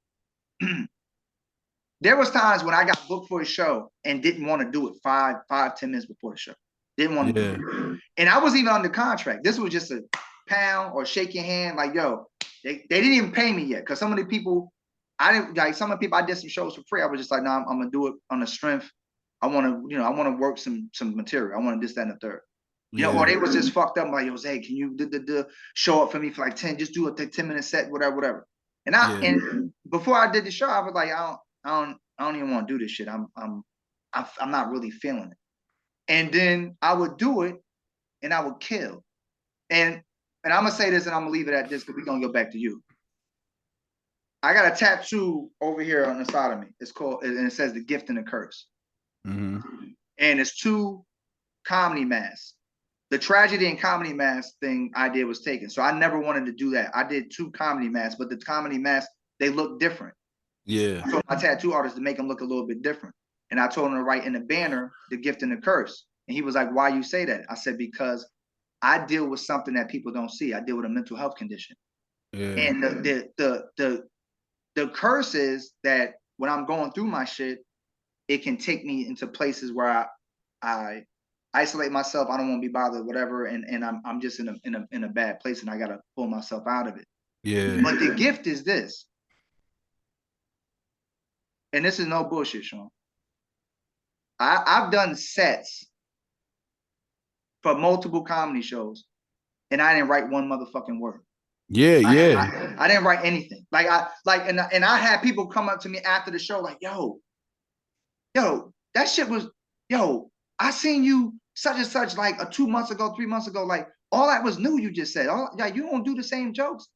There was times when I got booked for a show and didn't want to do it 10 minutes before the show. Didn't want to do it. And I wasn't even under contract. This was just a pound or shake your hand, like, yo, they didn't even pay me yet. Cause some of the people, I did some shows for free. I was just like, no, I'm gonna do it on the strength. I want to work some material. I want to this, that, and the third. You know, or they was just fucked up. I'm like, yo, hey, can you show up for me for like 10, just do a 10-minute set, whatever. And and before I did the show, I was like, I don't even want to do this shit. I'm not really feeling it. And then I would do it and I would kill. And I'm gonna say this and I'm gonna leave it at this, because we're gonna go back to you. I got a tattoo over here on the side of me. It's called, and it says The Gift and the Curse. Mm-hmm. And it's 2 comedy masks. The tragedy and comedy mask thing I did was taken. So I never wanted to do that. I did 2 comedy masks, but the comedy masks, they look different. Yeah. I told my tattoo artist to make them look a little bit different. And I told him to write in the banner, The Gift and the Curse. And he was like, why you say that? I said, because I deal with something that people don't see. I deal with a mental health condition. Yeah. And the curse is that when I'm going through my shit, it can take me into places where I isolate myself. I don't want to be bothered, whatever. And I'm just in a bad place, and I got to pull myself out of it. Yeah. But the gift is this. And this is no bullshit, Sean. I've done sets for multiple comedy shows, and I didn't write one motherfucking word. Yeah. I didn't write anything. And I had people come up to me after the show like, yo, that shit was, I seen you such and such like 2 months ago, 3 months ago. Like, all that was new you just said. You don't do the same jokes.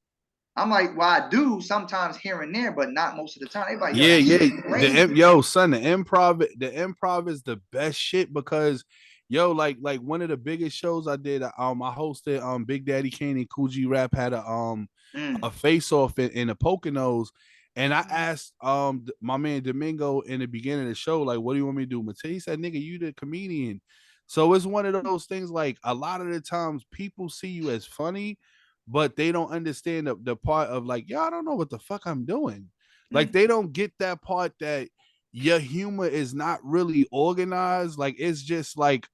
I'm like, well, I do sometimes here and there, but not most of the time. Like, son, the improv is the best shit, because like one of the biggest shows I did, I hosted Big Daddy Kane and Cool G Rap had a face off in the Poconos, and I asked my man Domingo in the beginning of the show, like, what do you want me to do? He said, nigga, you the comedian. So it's one of those things, like, a lot of the times people see you as funny, but they don't understand the part of like, I don't know what the fuck I'm doing. Like, they don't get that part that your humor is not really organized. Like, it's just like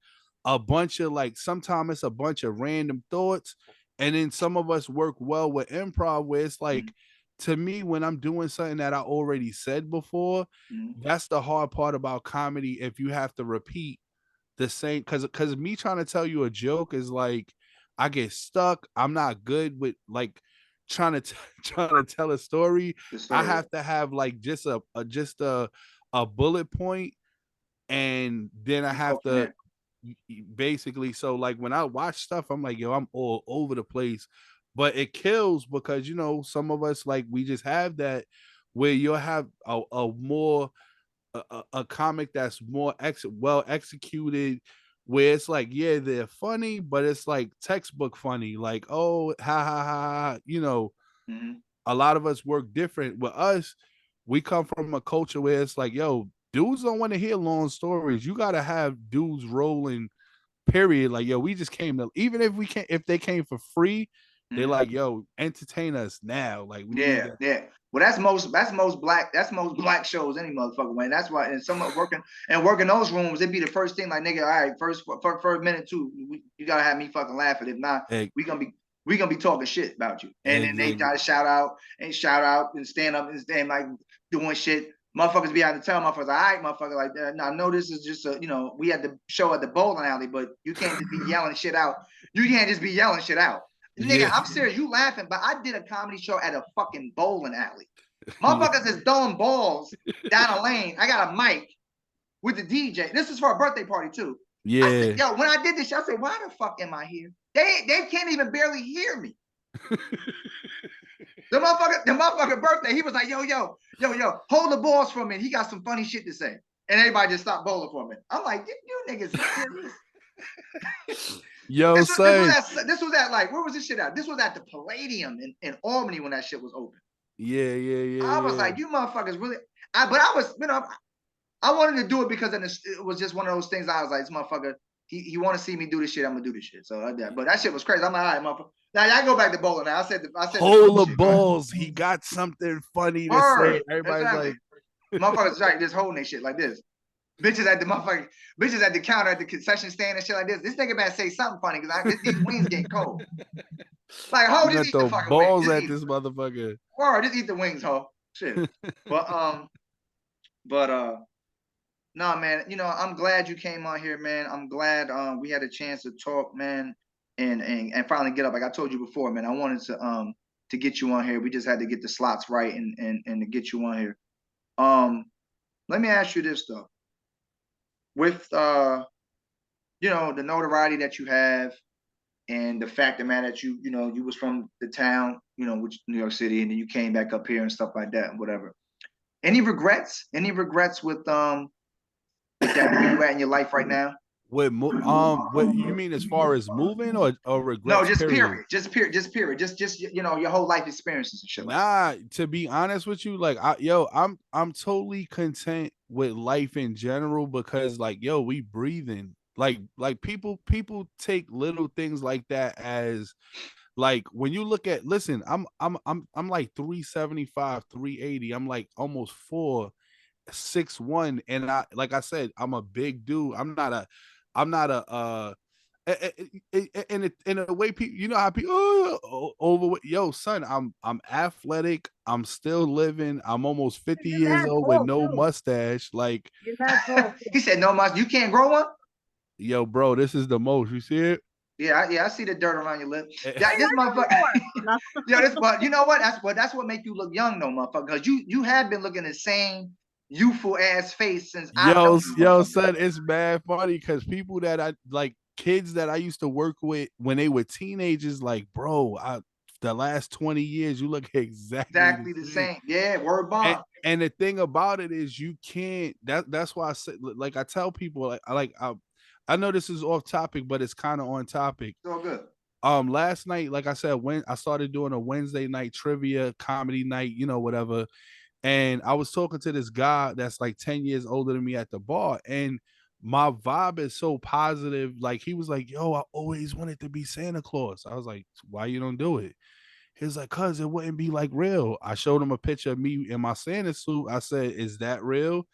a bunch of, like, sometimes it's a bunch of random thoughts. And then some of us work well with improv, where it's like, to me, when I'm doing something that I already said before, that's the hard part about comedy. If you have to repeat the same, because me trying to tell you a joke is like, I get stuck. I'm not good with like trying to tell a story. I have to have like just a bullet point, and then I have to basically. So like when I watch stuff, I'm like, I'm all over the place, but it kills because some of us, like, we just have that where you'll have a more a comic that's more well executed, where it's like, they're funny, but it's like textbook funny, like, oh, ha ha ha. A lot of us work different. With us, we come from a culture where it's like, dudes don't want to hear long stories. You gotta have dudes rolling, period. Like, we just came to, even if they came for free, they're like, entertain us now. Like, yeah. Well, that's most black shows any motherfucker way. That's why, and some working those rooms, it'd be the first thing, like, nigga, all right, first minute too, you gotta have me fucking laughing. If not, we gonna be talking shit about you. And then they try to shout out and stand up and stand like doing shit. motherfuckers be out to tell motherfuckers, all right, motherfucker, like that. No, I know this is just a, we had the show at the bowling alley, but you can't just be yelling shit out. You can't just be yelling shit out. Nigga, I'm serious. You laughing, but I did a comedy show at a fucking bowling alley. Motherfuckers is throwing balls down a lane. I got a mic with the DJ. This is for a birthday party too. Yeah. I said, yo, when I did this, I said, why the fuck am I here? They can't even barely hear me. The motherfucker birthday, he was like, yo, hold the balls for a minute. He got some funny shit to say. And everybody just stopped bowling for a minute. I'm like, you niggas serious? Yo, this was at like, where was this shit at? This was at the Palladium in Albany when that shit was open. Yeah. I was like, you motherfuckers really. I wanted to do it because it was just one of those things. I was like, this motherfucker, he want to see me do this shit. I'm gonna do this shit. So but that shit was crazy. I'm like, all right, motherfucker. Now I go back to bowling. Now I said hold the balls. He got something funny to say. Everybody's like, motherfuckers like this holding their shit like this. Bitches at the counter at the concession stand and shit like this. This nigga better say something funny because these wings getting cold. Like, ho, just eat the fucking balls at this motherfucker. Or just eat the wings, ho. Shit. But no, man, I'm glad you came on here, man. I'm glad we had a chance to talk, man, and finally get up. Like I told you before, man, I wanted to get you on here. We just had to get the slots right and to get you on here. Let me ask you this though. With the notoriety that you have and the fact of man that you was from the town, which New York City, and then you came back up here and stuff like that and whatever. Any regrets? Any regrets with that where you at in your life right now? What you mean as far as moving or regrets? No, just period. Just your whole life experiences and shit. Nah, to be honest with you, like I'm totally content with life in general because like we breathing. Like people take little things like that as like when you look at I'm like 375, 380. I'm like almost 6'1", and like I said, I'm a big dude. I'm not a in a way people how people overweight. Yo, son, I'm athletic. I'm still living. I'm almost 50 years old with no mustache. Like he said, no mustache. You can't grow one. Yo, bro, this is the most. You see it? Yeah, I see the dirt around your lip. This motherfucker. But you know what? That's what make you look young, though, motherfucker. Because you have been looking the same youthful ass face since yo, son, it's mad funny because people that I like, kids that I used to work with when they were teenagers, like, bro, the last 20 years, you look exactly the same. Yeah, word bomb. And the thing about it is, you can't. That's why I said, like, I tell people, I know this is off topic, but it's kind of on topic. It's all good. Last night, like I said, when I started doing a Wednesday night trivia comedy night, whatever. And I was talking to this guy that's like 10 years older than me at the bar. And my vibe is so positive. Like, he was like, yo, I always wanted to be Santa Claus. I was like, why you don't do it? He was like, cause it wouldn't be like real. I showed him a picture of me in my Santa suit. I said, is that real?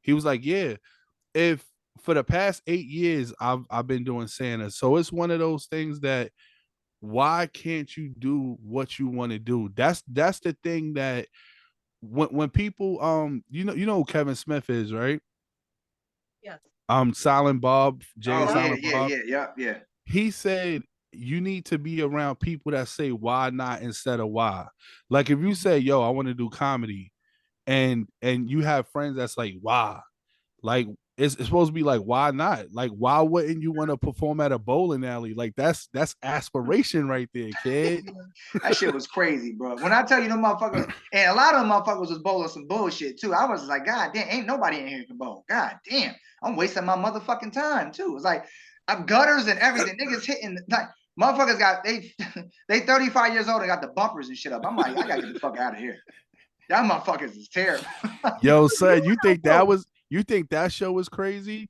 He was like, yeah. If for the past 8 years, I've been doing Santa. So it's one of those things that why can't you do what you want to do? That's the thing that when people you know who Kevin Smith is, right? Yes. Silent Bob, Silent Bob. Yeah. He said you need to be around people that say why not instead of why. Like if you say, yo, I want to do comedy, and you have friends that's like, why? Like it's supposed to be like, why not? Like, why wouldn't you want to perform at a bowling alley? Like that's aspiration right there, kid. That shit was crazy, bro. When I tell you them motherfuckers, and a lot of them motherfuckers was bowling some bullshit too. I was like, God damn, ain't nobody in here who can bowl. God damn, I'm wasting my motherfucking time too. It's like I'm gutters and everything. Niggas hitting like motherfuckers got they 35 years old and got the bumpers and shit up. I'm like, I gotta get the fuck out of here. Y'all motherfuckers is terrible. Yo, son, you think that show was crazy?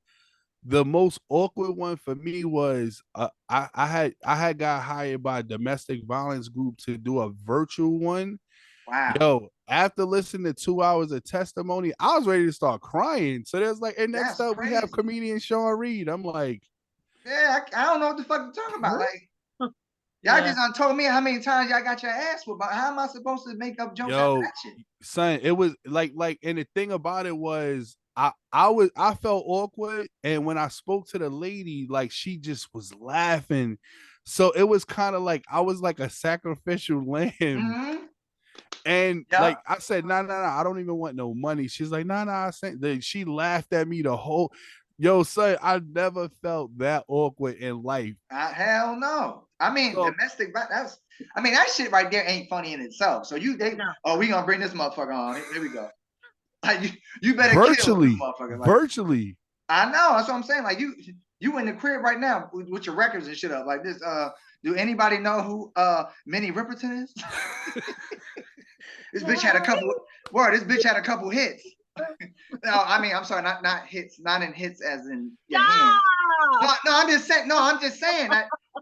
The most awkward one for me was I had got hired by a domestic violence group to do a virtual one. Wow. Yo, after listening to 2 hours of testimony, I was ready to start crying. So there's like, and next up we have comedian Sean Reid. I'm like, yeah, I don't know what the fuck you're talking about. Like, Y'all just done told me how many times y'all got your ass whooped. How am I supposed to make up jokes after that shit? Son, it was like, and the thing about it was, I felt awkward, and when I spoke to the lady, like she just was laughing, so it was kind of like I was like a sacrificial lamb. Mm-hmm. And like I said, nah, I don't even want no money. She's like, nah, I said, she laughed at me the whole. Yo, son, I never felt that awkward in life. Hell no. I mean, domestic. That shit right there ain't funny in itself. So we gonna bring this motherfucker on. Here we go. Like you better kill this motherfucker. Like, virtually. I know. That's what I'm saying. Like you in the crib right now with your records and shit up like this. Do anybody know who Minnie Riperton is? This bitch had a couple. This bitch had a couple hits. No, I mean, I'm sorry, not hits, not in hits as in your hand. No, I'm just saying. No, I'm just saying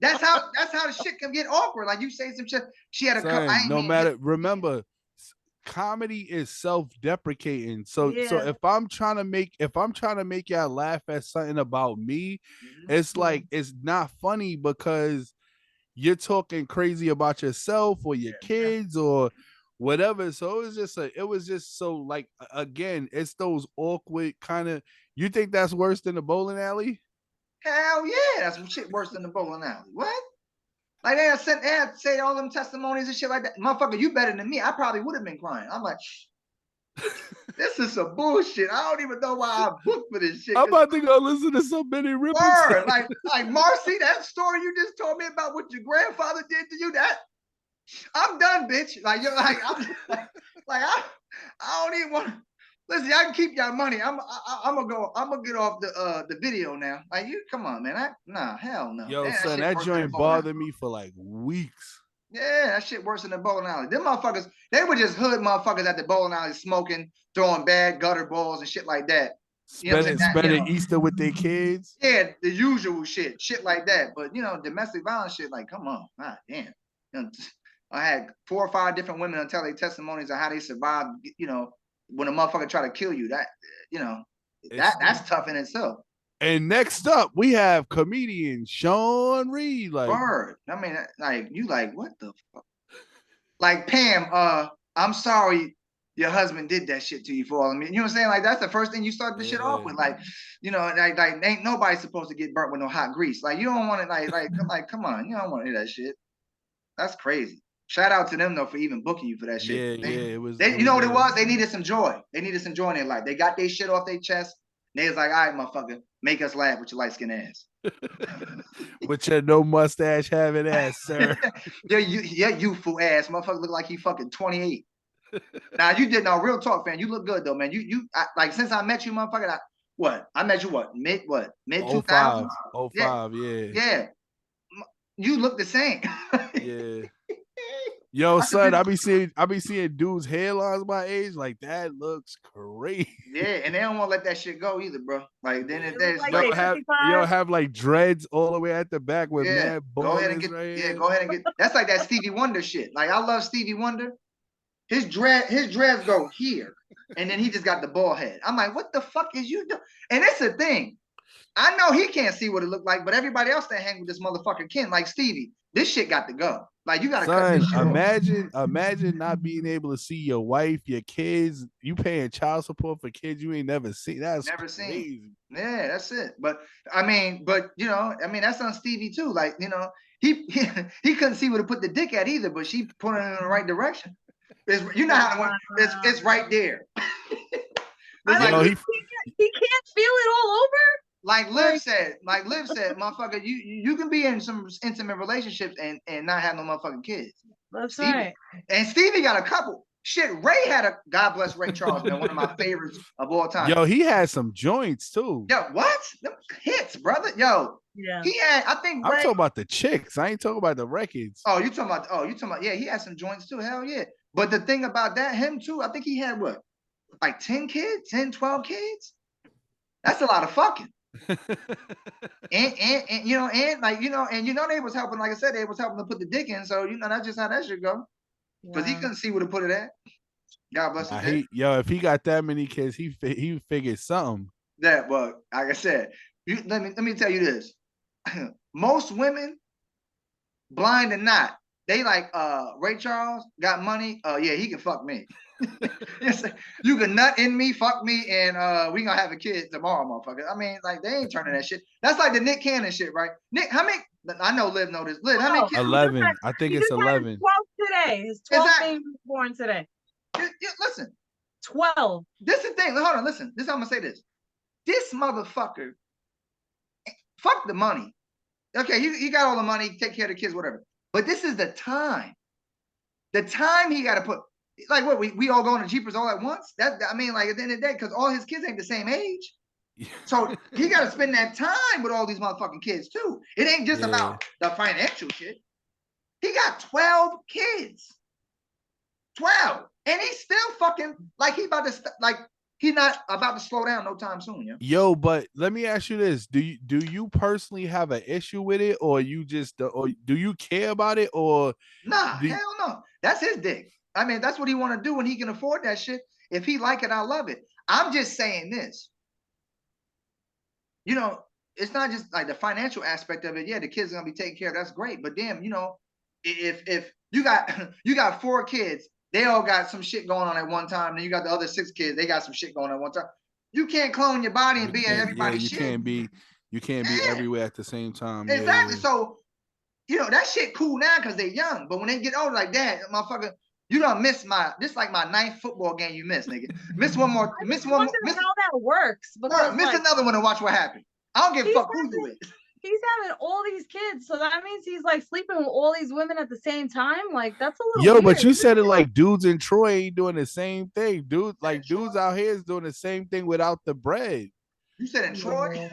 that's how the shit can get awkward. Like you say some shit. She had a couple. Remember, comedy is self-deprecating. So if I'm trying to make y'all laugh at something about me, it's like it's not funny because you're talking crazy about yourself or your kids or whatever. So it was just so like, again, it's those awkward kind of. You think that's worse than the bowling alley? Hell yeah, that's some shit worse than the bowling alley. What? Like they had say all them testimonies and shit like that. Motherfucker, you better than me. I probably would have been crying. I'm like, this is some bullshit. I don't even know why I booked for this shit. I'm about to go listen to so many rippers. Like Marcy, that story you just told me about what your grandfather did to you, I'm done, bitch. Like you're like, I don't even want to listen. I can keep y'all money. I'm gonna get off the video now. Like you, come on, man. Hell no. Yo, son, that joint bothered me for like weeks. Yeah, that shit worse than the bowling alley. Them motherfuckers, they were just hood motherfuckers at the bowling alley smoking, throwing bad gutter balls and shit like that. Spending Easter with their kids. Yeah, the usual shit like that. But domestic violence shit, like, come on, god damn. I had 4 or 5 different women tell their testimonies of how they survived. When a motherfucker try to kill you, that's tough in itself. And next up, we have comedian Sean Reid. Like, word. I mean, like, you like, what the fuck? Like, Pam, I'm sorry your husband did that shit to you for all of me. You know what I'm saying? Like, that's the first thing you start the shit off with. Like, like ain't nobody supposed to get burnt with no hot grease. Like, you don't want it, like, come on. You don't want to hear that shit. That's crazy. Shout out to them though for even booking you for that shit. It was. You know what it was? They needed some joy. They needed some joy in their life. They got their shit off their chest. They was like, all right, motherfucker, make us laugh with your light skin ass. With your no mustache having ass, sir. Your youthful ass, motherfucker, look like he fucking 28. Now you did real talk, fan. You look good though, man. Like since I met you, motherfucker. I met you mid 2000s? 05, yeah. Yeah. You look the same. Yeah. Yo, son, I be seeing dudes' hairlines my age, like that looks crazy. Yeah, and they don't want to let that shit go either, bro. Like then if there's have like dreads all the way at the back with mad balls. Go ahead and get that's like that Stevie Wonder shit. Like I love Stevie Wonder. His dreads go here, and then he just got the bald head. I'm like, what the fuck is you doing? And it's a thing. I know he can't see what it looked like, but everybody else that hang with this motherfucker can, like Stevie. This shit got to go. Like you gotta cut this shit off. Imagine not being able to see your wife, your kids. You paying child support for kids you ain't never seen. That's never crazy. Seen. Yeah, that's it. But that's on Stevie too. Like he couldn't see where to put the dick at either, but she put it in the right direction. It's right there. He can't feel it all over. Like Liv said, motherfucker, you can be in some intimate relationships and not have no motherfucking kids. That's right. And Stevie got a couple. Shit, Ray had a, God bless Ray Charles, man, one of my favorites of all time. Yo, he had some joints too. Yo, what? Them hits, brother. Yo, yeah. He had, I think I'm talking about the chicks. I ain't talking about the records. You talking about, yeah, he had some joints too. Hell yeah. But the thing about that, him too, I think he had what? Like 10 kids, 10, 12 kids? That's a lot of fucking. and they was helping, like I said, they was helping to put the dick in, so that's just how that should go. Because he couldn't see where to put it at. God bless him. If he got that many kids, he figured something. That, but like I said, let me tell you this. Most women blind or not, they like Ray Charles got money. Yeah, he can fuck me. You can nut in me, fuck me, and we gonna have a kid tomorrow, motherfucker. I mean, like they ain't turning that shit. That's like the Nick Cannon shit, right? Nick, how many? I know Liv know this. Liv, how many kids? 11. I think it's 11. 12 today. His 12th baby was born today. Listen, 12. This is the thing. Hold on, listen. This is how I'm gonna say this. This motherfucker, fuck the money. Okay, he got all the money, take care of the kids, whatever. But this is the time. The time he got to put. Like what? We all going to Jeepers all at once? I mean, like at the end of the day, because all his kids ain't the same age. So he got to spend that time with all these motherfucking kids too. It ain't just about the financial shit. He got 12 kids. 12. And he's still fucking like he's not about to slow down no time soon, Yo, but let me ask you this: Do you personally have an issue with it, or you just, or do you care about it, or nah? Hell no. That's his dick. I mean, that's what he want to do when he can afford that shit. If he like it, I love it. I'm just saying this. It's not just like the financial aspect of it. Yeah, the kids are gonna be taken care of. That's great. But damn, if you got 4 kids. They all got some shit going on at one time. Then you got the other 6 kids. They got some shit going on at one time. You can't clone your body and be everybody's shit. You can't be everywhere at the same time. Exactly. Yeah. So, that shit cool now because they're young. But when they get older, like that, motherfucker, you don't miss this like my 9th football game you missed, nigga. Miss one more. Miss one more. Miss how that works. Because miss another one and watch what happens. I don't give a fuck who you is. He's having all these kids, so that means he's like sleeping with all these women at the same time. Like that's a little weird. But you said it like dudes in Troy ain't doing the same thing. Dudes out here is doing the same thing without the bread. You said in Troy?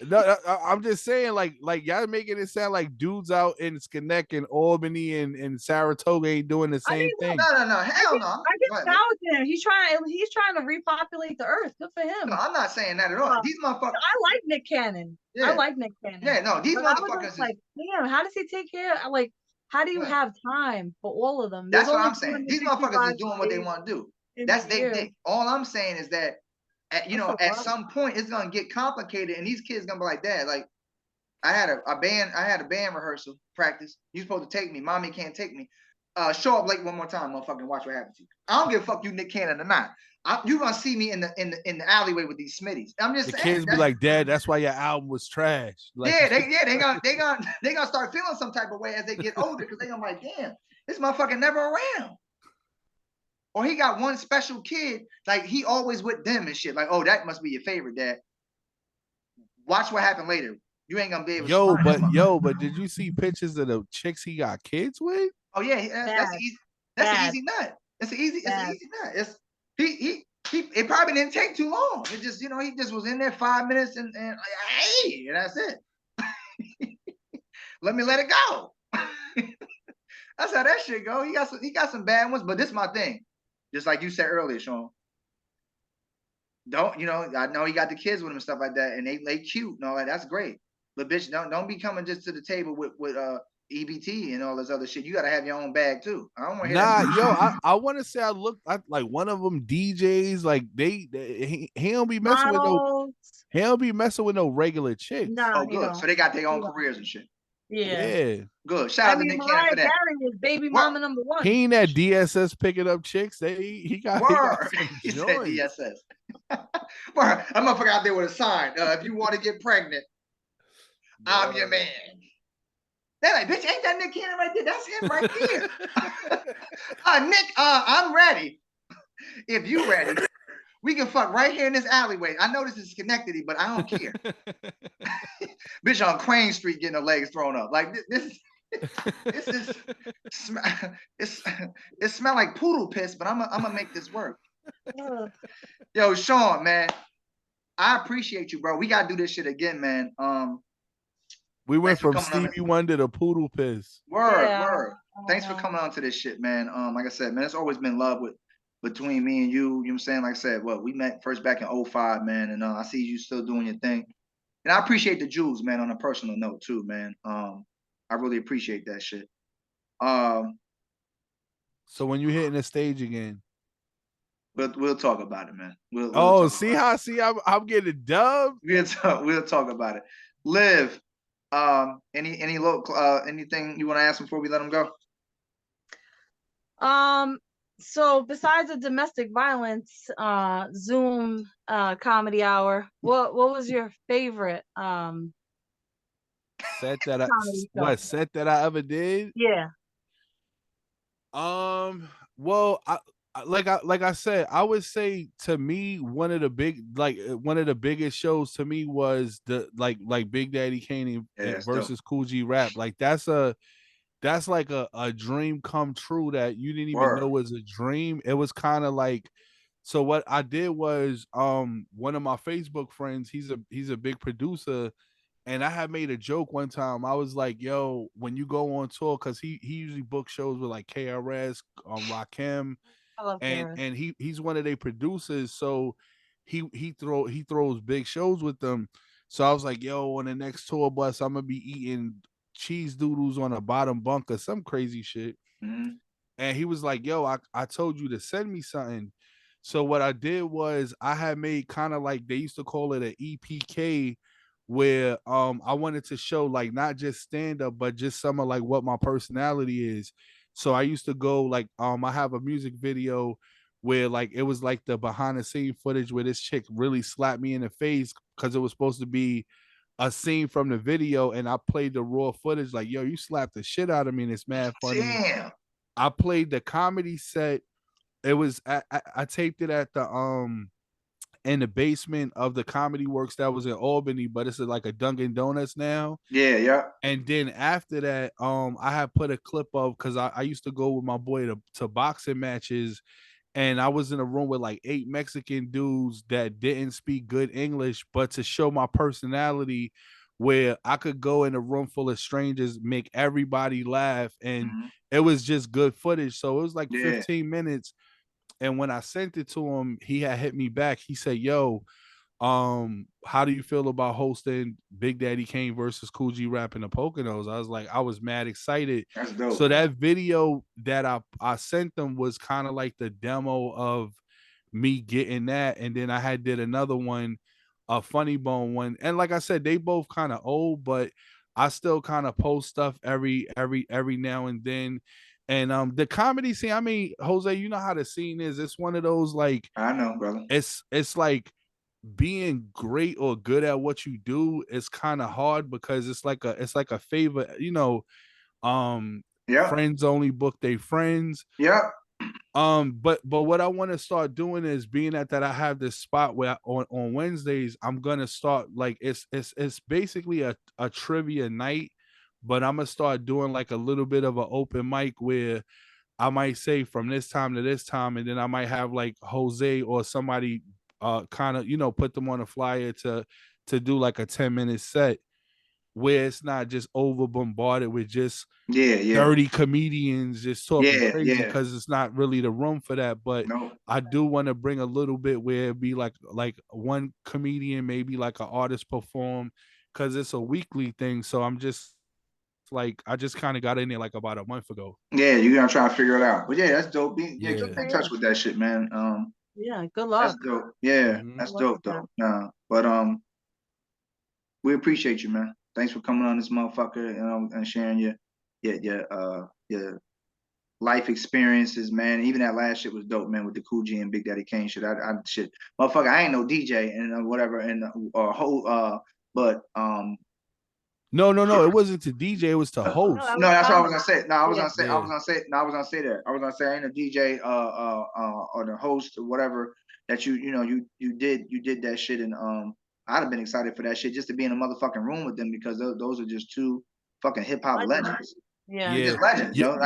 No, I'm just saying, like y'all making it sound like dudes out in Schenectady and Albany and Saratoga ain't doing the same thing. No, hell no. I get down with him. He's trying to repopulate the earth. Good for him. No, I'm not saying that at all. These motherfuckers. I like Nick Cannon. Yeah. I like Nick Cannon. Yeah, no, these motherfuckers. Like, damn, how does he take care? Like, how do you have time for all of them? That's what I'm saying. These motherfuckers is doing what they want to do. That's their thing. All I'm saying is that. At some point it's gonna get complicated, and these kids gonna be like, Dad, like I had a band rehearsal practice. You supposed to take me, mommy can't take me. Show up late one more time, motherfucking watch what happens to you. I don't give a fuck you Nick Cannon or not. You gonna see me in the alleyway with these Smitties. I'm just saying. The kids be like, Dad, that's why your album was trash. Like, they gonna start feeling some type of way as they get older because they gonna be like, damn, this motherfucker never around. Or he got one special kid, like he always with them and shit. Like, oh, that must be your favorite, Dad. Watch what happened later. You ain't gonna be able to. But did you see pictures of the chicks he got kids with? Oh yeah, that's easy. That's an easy nut. It's an easy nut. It's it probably didn't take too long. It just, he just was in there 5 minutes and hey, and that's it. Let it go. That's how that shit go. He got some bad ones, but this is my thing. Just like you said earlier, Sean. I know he got the kids with him and stuff like that, and they cute and all that. That's great. But bitch, don't be coming just to the table with EBT and all this other shit. You gotta have your own bag too. I don't want to hear that. I want to say I looked like one of them DJs. Like he don't be messing with no regular chicks. Nah, oh, good. So they got their own careers and shit. Yeah. Good. Shout out to Nick Cannon for that. Was baby mama number 1. He ain't at DSS picking up chicks. He got he said DSS. Word. I'm gonna put out there with a sign. If you want to get pregnant, I'm your man. They're like, bitch, ain't that Nick Cannon right there? That's him right there. Nick, I'm ready. If you ready, we can fuck right here in this alleyway. I know this is Schenectady, but I don't care. Bitch on Crane Street getting her legs thrown up. Like this is it smell like poodle piss, but I'm gonna make this work. Yo, Sean, man, I appreciate you, bro. We gotta do this shit again, man. We went from Stevie Wonder to poodle piss. Word. Thanks for coming on to this shit, man. Like I said, man, it's always been love between me and you. You know what I'm saying? Like I said, we met first back in 2005, man, and I see you still doing your thing. And I appreciate the jewels, man, on a personal note too, man. I really appreciate that shit. So when you hitting the stage again? We'll talk about it, man. I'm getting dubbed. We'll talk about it. Liv, Any local anything you want to ask before we let him go? So besides the domestic violence Zoom comedy hour, what was your favorite set that I comedy show? what set that I ever did? Yeah. Well, like I said, I would say to me one of the biggest shows to me was the like Big Daddy Kane versus Cool G Rap. Like that's like a dream come true that you didn't even know was a dream. It was kind of like, so what I did was one of my Facebook friends, he's a big producer, and I had made a joke one time. I was like, yo, when you go on tour, because he usually books shows with like KRS, Rakim, I love KRS. and he's one of their producers, so he throws big shows with them. So I was like, yo, on the next tour bus, I'm gonna be eating cheese doodles on a bottom bunk or some crazy shit. Mm-hmm. And he was like, yo, I told you to send me something. So what I did was I had made kind of like, they used to call it an EPK, where I wanted to show like not just stand up, but just some of like what my personality is. So I used to go like I have a music video where like it was like the behind the scene footage where this chick really slapped me in the face because it was supposed to be a scene from the video, and I played the raw footage like, yo, you slapped the shit out of me and it's mad funny. Damn. I played the comedy set. It was I taped it at the in the basement of the Comedy Works that was in Albany, but it's like a Dunkin' Donuts now. Yeah. And then after that, I had put a clip of, because I used to go with my boy to boxing matches, and I was in a room with like 8 Mexican dudes that didn't speak good English, but to show my personality, where I could go in a room full of strangers, make everybody laugh, and it was just good footage. So it was like 15 minutes. And when I sent it to him, he had hit me back. He said, yo, how do you feel about hosting Big Daddy Kane versus Cool G Rap in the Poconos? I was like, I was mad excited. That's dope. So that video that I sent them was kind of like the demo of me getting that. And then I had did another one, a Funny Bone one. And like I said, they both kind of old, but I still kind of post stuff every now and then. And the comedy scene, I mean, Jose, you know how the scene is. It's one of those like, I know, brother. It's like being great or good at what you do is kind of hard, because it's like a favor, you know. Friends only book their friends. But what I want to start doing is, being that I have this spot where on Wednesdays I'm gonna start like, it's basically a trivia night, but I'm gonna start doing like a little bit of an open mic where I might say from this time to this time, and then I might have like Jose or somebody kind of, you know, put them on a flyer to do like a 10-minute set, where it's not just over bombarded with just 30 comedians just talking crazy, because it's not really the room for that. But I do want to bring a little bit where it be like one comedian, maybe like an artist perform, because it's a weekly thing. So I'm just like, I just kind of got in there like about a month ago. Yeah, you're gonna try to figure it out. But yeah, that's dope. Keep in touch with that shit, man. Yeah, good luck. That's dope. Yeah, that's dope though. But we appreciate you, man. Thanks for coming on this motherfucker, and sharing your life experiences, man. Even that last shit was dope, man, with the Cool G and Big Daddy Kane shit. Motherfucker, I ain't no DJ and whatever, and but No, it wasn't to DJ, it was to host. No, that's what I was gonna say. I was gonna say that. I was gonna say I ain't a DJ or the host or whatever that you did that shit, and I'd have been excited for that shit, just to be in a motherfucking room with them, because those are just two fucking hip hop legends. Yeah, just legends, on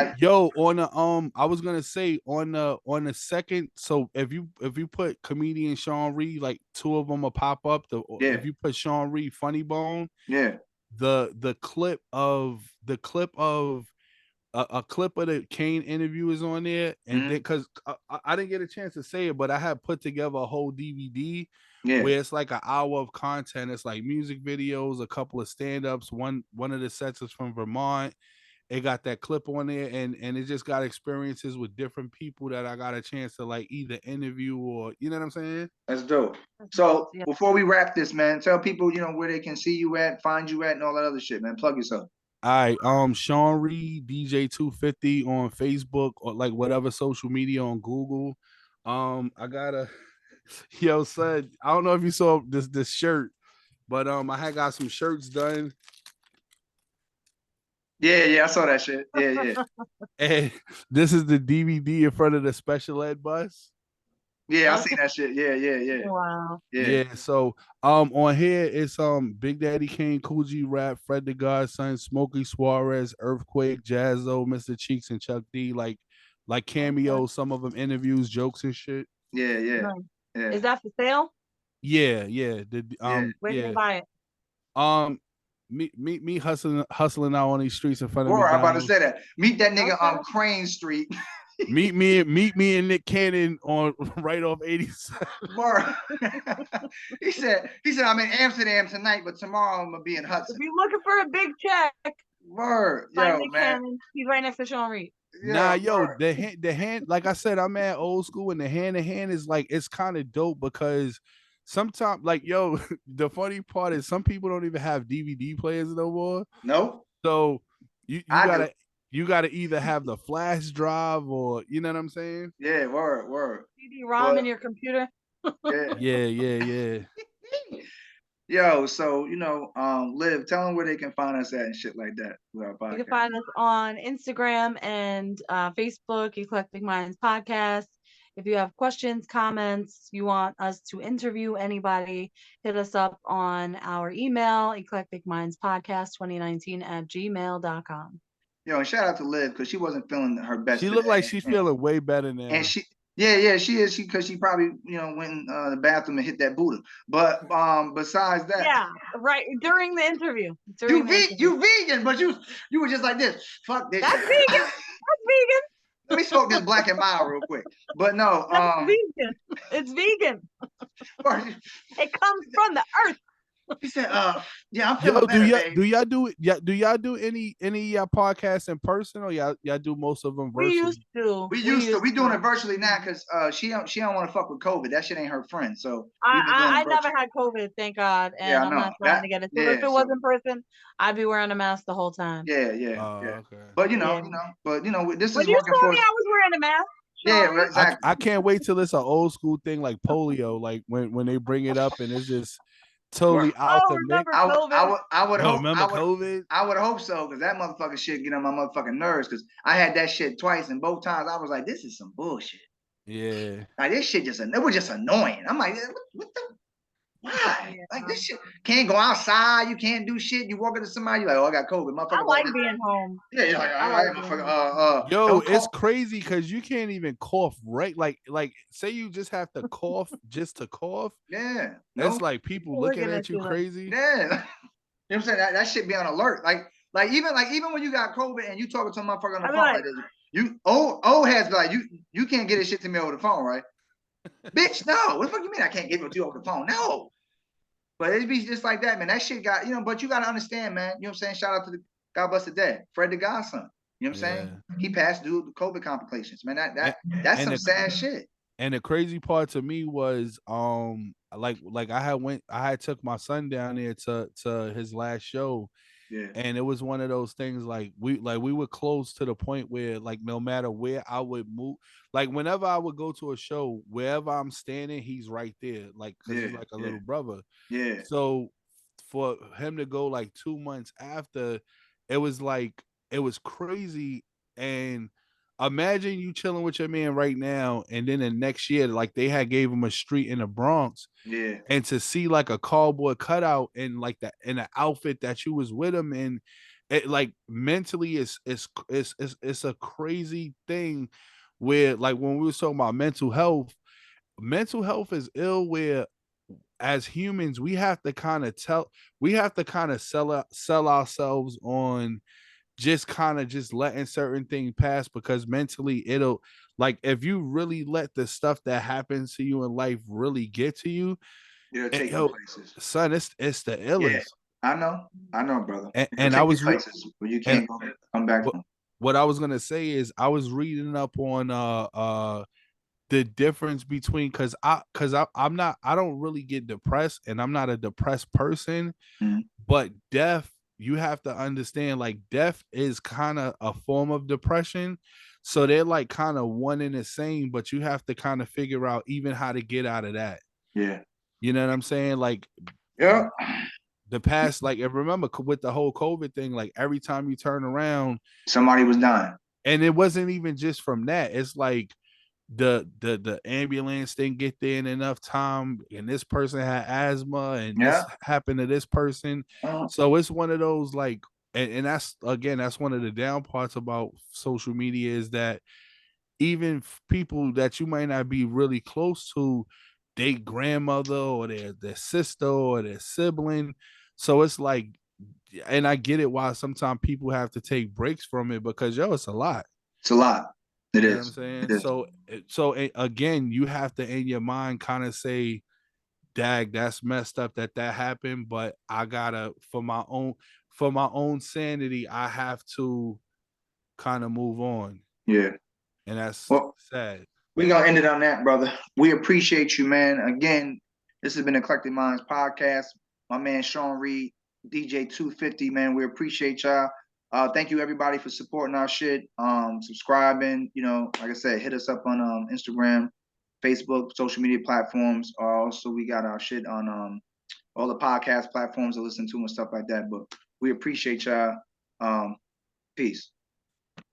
the I was gonna say on the second, so if you put comedian Sean Reid, like 2 of them will pop up. If you put Sean Reid Funny Bone, the clip of a clip of the Kane interview is on there, and then because I didn't get a chance to say it, but I had put together a whole DVD where it's like an hour of content. It's like music videos, a couple of stand-ups. One of the sets is from Vermont, it got that clip on there, and it just got experiences with different people that I got a chance to like either interview or, you know what I'm saying? That's dope. So before we wrap this, man, tell people, you know, where they can see you at, find you at, and all that other shit, man. Plug yourself. All right, Sean Reid, DJ 250 on Facebook or like whatever social media on Google. I gotta, yo, son, I don't know if you saw this shirt, but I had got some shirts done. Yeah, I saw that shit. Yeah. And this is the DVD in front of the special ed bus. Yeah, I seen that shit. Yeah. Wow. Yeah. So on here it's Big Daddy Kane, Cool G Rap, Fred the Godson, Smokey Suarez, Earthquake, Jazzo, Mr. Cheeks, and Chuck D. Like cameos, some of them interviews, jokes and shit. Yeah. Is that for sale? Yeah. Where can you buy it? Me hustling out on these streets in front of me. I'm about to say that. Meet that nigga on Crane Street. meet me and Nick Cannon on right off 87. He said I'm in Amsterdam tonight, but tomorrow I'm gonna be in Hudson. If you're looking for a big check, yo, Nick man. Cannon. He's right next to Sean Reid. Nah, the hand, like I said, I'm at old school, and the hand to hand is like, it's kind of dope because sometimes, like, yo, the funny part is some people don't even have DVD players no more. No. So you gotta either have the flash drive or, you know what I'm saying? Yeah, word. CD-ROM in your computer. Yeah. Yo, so you know, Liv, tell them where they can find us at and shit like that. You can find us on Instagram and Facebook, Eclectic Minds Podcast. If you have questions, comments, you want us to interview anybody, hit us up on our email, eclecticmindspodcast2019@gmail.com. Yo, and shout out to Liv because she wasn't feeling her best. She looked like she's feeling way better now. And she is. Because she probably, you know, went in the bathroom and hit that Buddha. But besides that, yeah, right during the interview. You vegan, but you were just like this. Fuck this. That's vegan. That's vegan. Let me smoke this Black and Mild real quick. But no, vegan. It's vegan. It comes from the earth. He said, yeah, I'm feeling better, do y'all do any podcasts in person, or y'all do most of them virtually? We used to. We doing it virtually now because she don't want to fuck with COVID. That shit ain't her friend. So I never had COVID, thank God, and I'm not trying to get it. So if it was in person, I'd be wearing a mask the whole time. Yeah. Okay. But this is working for us. You told me I was wearing a mask. Yeah, exactly. I can't wait till it's an old school thing like polio, like when they bring it up and it's just totally out the mix. I would hope. Remember COVID? I would hope so, because that motherfucking shit get on my motherfucking nerves. Because I had that shit twice, and both times I was like, "This is some bullshit." Yeah. Like this shit it was just annoying. I'm like, what the? Why? Like this shit can't go outside. You can't do shit. You walk into somebody, you're like, "Oh, I got COVID." Motherfucker. I like being home. Yeah, you're like, I like motherfucker. Yo, it's crazy because you can't even cough, right? Like, say you just have to cough just to cough. Yeah, that's like people looking at you crazy. Yeah, you know what I'm saying? That shit be on alert. Like even when you got COVID and you talking to a motherfucker on the phone, like you has like you can't get this shit to me over the phone, right? Bitch, no. What the fuck you mean I can't give it to you over the phone? No. But it be just like that, man. That shit got, but you got to understand, man. You know what I'm saying? Shout out to the God bless the dead, Fred the Godson. You know what I'm saying? He passed due to COVID complications, man. That's some sad shit. And the crazy part to me was, like I had took my son down there to his last show. Yeah. And it was one of those things like we were close to the point where like no matter where I would move, like whenever I would go to a show, wherever I'm standing, he's right there, like because he's like a little brother. Yeah. So for him to go like 2 months after, it was crazy. And imagine you chilling with your man right now, and then the next year, like they had gave him a street in the Bronx. Yeah. And to see like a cowboy cutout and like that in an outfit that you was with him in, it like mentally it's a crazy thing where like when we was talking about mental health is ill, where as humans we have to kind of sell ourselves on just letting certain things pass, because mentally it'll, like, if you really let the stuff that happens to you in life really get to you, it'll take you places. Son, it's the illest. I know, brother. And I was places where you can't come back from. What I was gonna say is I was reading up on the difference between because I don't really get depressed, and I'm not a depressed person, but death, you have to understand, like, death is kind of a form of depression. So they're like kind of one and the same, but you have to kind of figure out even how to get out of that. Yeah. You know what I'm saying? Like, yeah. The past, like, and remember with the whole COVID thing, like every time you turn around, somebody was dying. And it wasn't even just from that. It's like the ambulance didn't get there in enough time, and this person had asthma, and this happened to this person. So it's one of those, like, and that's, again, that's one of the down parts about social media, is that even people that you might not be really close to, their grandmother or their sister or their sibling. So it's like, and I get it why sometimes people have to take breaks from it, because it's a lot. It's a lot. It is. You know what I'm saying? So again, you have to, in your mind, kind of say, dag, that's messed up that happened, but I gotta, for my own sanity, I have to kind of move on. Yeah. And that's sad. We're gonna end it on that, brother. We appreciate you, man. Again, this has been Eclectic Minds Podcast. My man Sean Reid, DJ 250, man. We appreciate y'all. Thank you, everybody, for supporting our shit, subscribing. You know, like I said, hit us up on Instagram, Facebook, social media platforms. Also, we got our shit on all the podcast platforms to listen to and stuff like that. But we appreciate y'all. Peace.